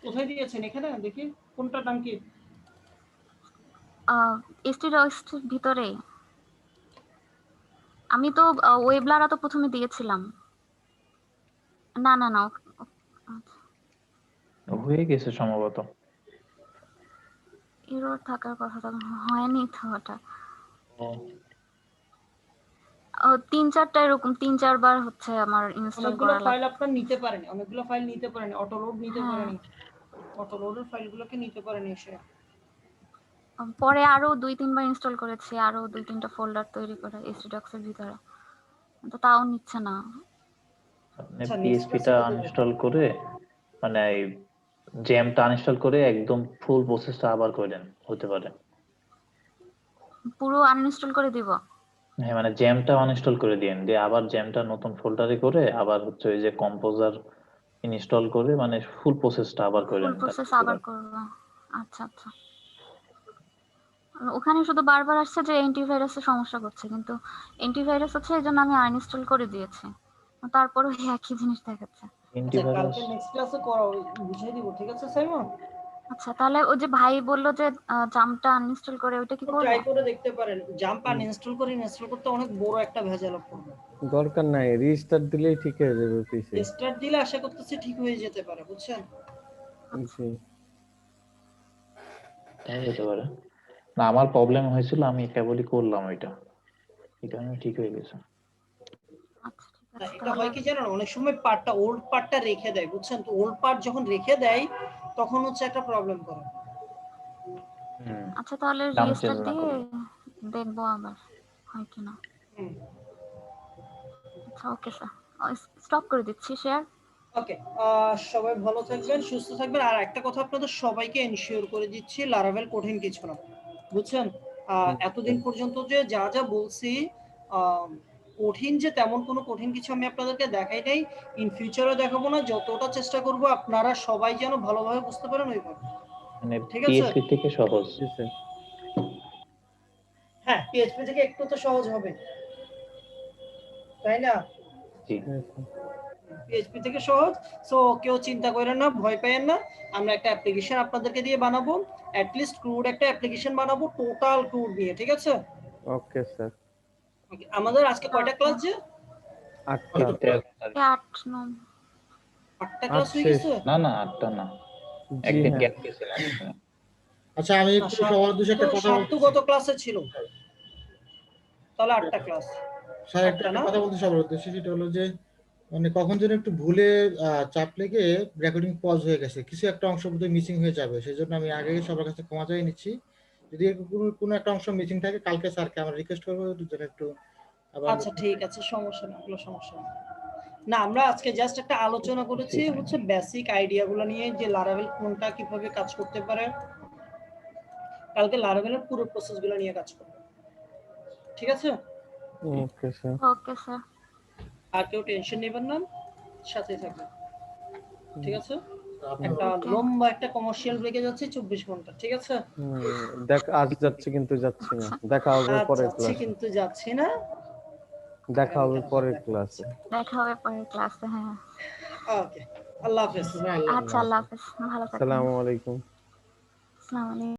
কোথায় দিয়েছেন এখানে দেখি কোনটার নাম কি? HTDocs এর ভিতরে আমি তো ওয়েবলারা তো প্রথমে দিয়েছিলাম। না না না হয়ে গেছে সম্ভবত। এরর থাকার কথা তো হয়নি তো ওটা। 3-4টা এরকম 3-4 বার হচ্ছে আমার ইনস্টল অনেকগুলো করা ফাইল লাগে। আপনার নিতে পারেন, অনেকগুলো ফাইল নিতে পারেন, অটো লোড নিতে হ্যাঁ। পারেন, অটো লোডের ফাইলগুলোকে নিতে পারেন এসে। পরে আরো 2-3 বার ইনস্টল করেছি, আরো 2-3টা ফোল্ডার তৈরি করে HTDocs এর ভিতরে, তো তাও নিচ্ছে না। আপনি আচ্ছা, next পিএইচপিটা class এ দেবো। আনইনস্টল করে মানে এই জেমটা আনইনস্টল করে একদম ফুল প্রসেসটা আবার করেন, হতে পারে। পুরো আনইনস্টল করে দিব? হ্যাঁ, মানে জেমটা আনইনস্টল করে দিয়েন, দিয়ে আবার জেমটা নতুন ফোল্ডারে করে আবার হচ্ছে ওই যে কম্পোজার ইনস্টল করে মানে ফুল প্রসেসটা আবার ফুল করেন। প্রসেস আবার করব। আচ্ছা আচ্ছা। ওখানে শুধু বারবার আসছে যে অ্যান্টিভাইরাসের সমস্যা করছে, কিন্তু অ্যান্টিভাইরাস হচ্ছে এই জন্য আমি আনইনস্টল করে দিয়েছি, তারপরেও একই জিনিস দেখাচ্ছে। আচ্ছা, অ্যান্টিভাইরাস কালকে নেক্সট ক্লাসে বুঝিয়ে দিব, ঠিক আছে সাইমন? আচ্ছা, তাহলে ওই যে ভাই বললো যে জাম্পটা আনইনস্টল করে ওইটা কি করব? ট্রাই করে দেখতে পারেন। জাম্প আনইনস্টল করে ইনস্টল করতে অনেক বড় একটা ভেজাল পড়বে। দরকার নাই, রিস্টার্ট দিলেই ঠিক হয়ে যাবে পিসি। স্টার্ট দিলে আশা করতেছি ঠিক হয়ে যেতে পারে, বুঝছেন? জি। তাই হতে পারে। না, আমার প্রবলেম হয়েছিল, আমি কেবলই করলাম ওইটা, এই কারণে ঠিক হয়ে গেছে। আচ্ছা ঠিক না, আছে। এটা হয় কি জানেন, অনেক সময় পার্টটা ওল্ড পার্টটা রেখে দেয়, বুঝছেন? তো ওল্ড পার্ট যখন রেখে দেয় তখন হচ্ছে একটা প্রবলেম করে। আচ্ছা, তাহলে নাম চেঞ্জ রিস্টার্ট না দিয়ে করলে। দেখবো আবার হয় কিনা। হুম। আচ্ছা ওকে স্যার, স্টপ করে দিচ্ছি শেয়ার। ওকে, সবাই ভালো থাকবেন, সুস্থ থাকবেন। আর একটা কথা আপনাদের সবাইকে এনশিওর করে দিচ্ছি, লারাভেল কঠিন কিছু না, বুঝছেন? এতদিন পর্যন্ত যে যা যা বলছি, কঠিন যে তেমন কোনো কঠিন কিছু আমি আপনাদেরকে দেখাই নাই, ইন ফিউচারও দেখাবো না। যতটা চেষ্টা করব আপনারা সবাই যেন ভালোভাবে বুঝতে পারেন ওইভাবে, মানে ঠিক আছে? পিএইচপি থেকে সহজ। হ্যাঁ, পিএইচপি থেকে একটু তো সহজ হবে, তাই না? জি। পিএইচপি থেকে সহজ। সো কেউ চিন্তা করেন না, ভয় পাবেন না। আমরা একটা অ্যাপ্লিকেশন আপনাদেরকে দিয়ে বানাবো, অ্যাট লিস্ট ক্রুড একটা অ্যাপ্লিকেশন বানাবো, টোটাল ক্রুড নিয়ে, ঠিক আছে? Okay sir. আমাদের আজকে কয়টা ক্লাস যে? 8টা। 8টা ক্লাস হয়ে শেষ। গেছে? না না, 8টা না, জি একদিন হ্যাঁ। গ্যাপ গেছে। আচ্ছা, আমি একটু সবার দুটো একটা কথা সাত তো গত ক্লাসে ছিল, তাহলে 8টা ক্লাস। স্যার একটা কথা বলতে সবার উদ্দেশ্যে, সেটা হলো যে মানে কখন যেন একটু ভুলে চাপ লেগে রেকর্ডিং পজ হয়ে গেছে, কিছু একটা অংশ বোধহয় মিসিং হয়ে যাবে, সেই জন্য আমি আগে সবার কাছে ক্ষমা চাই নিচ্ছি। যদি কোনো একটা অংশ মিসিং থাকে কালকে স্যারকে আমরা রিকোয়েস্ট করবো যেন একটু আবার। আচ্ছা ঠিক আছে, সমস্যা না, কোনো সমস্যা না। না, আমরা আজকে জাস্ট একটা আলোচনা করেছি হচ্ছে বেসিক আইডিয়াগুলো নিয়ে, যে লারাভেল কোনটা কিভাবে কাজ করতে পারে। কালকে লারাভেলের পুরো প্রসেসগুলো নিয়ে কাজ করব, ঠিক আছে? Okay sir. Okay sir. আর কেউ টেনশন নেবেন না, সাথে থাকবেন, ঠিক আছে? একটা লম্বা একটা কমার্শিয়াল ব্রেকে যাচ্ছে 24 ঘন্টা, ঠিক আছে? দেখ আজ যাচ্ছে কিন্তু যাচ্ছি না, দেখা হবে পরের ক্লাসে। কিন্তু যাচ্ছি না, দেখা হবে পরের ক্লাসে। দেখা হবে পরের ক্লাসে। হ্যাঁ ওকে, আল্লাহ হাফেজ। আচ্ছা, আল্লাহ হাফেজ, ভালো থাকবেন। আসসালামু আলাইকুম। আসসালামু আলাইকুম।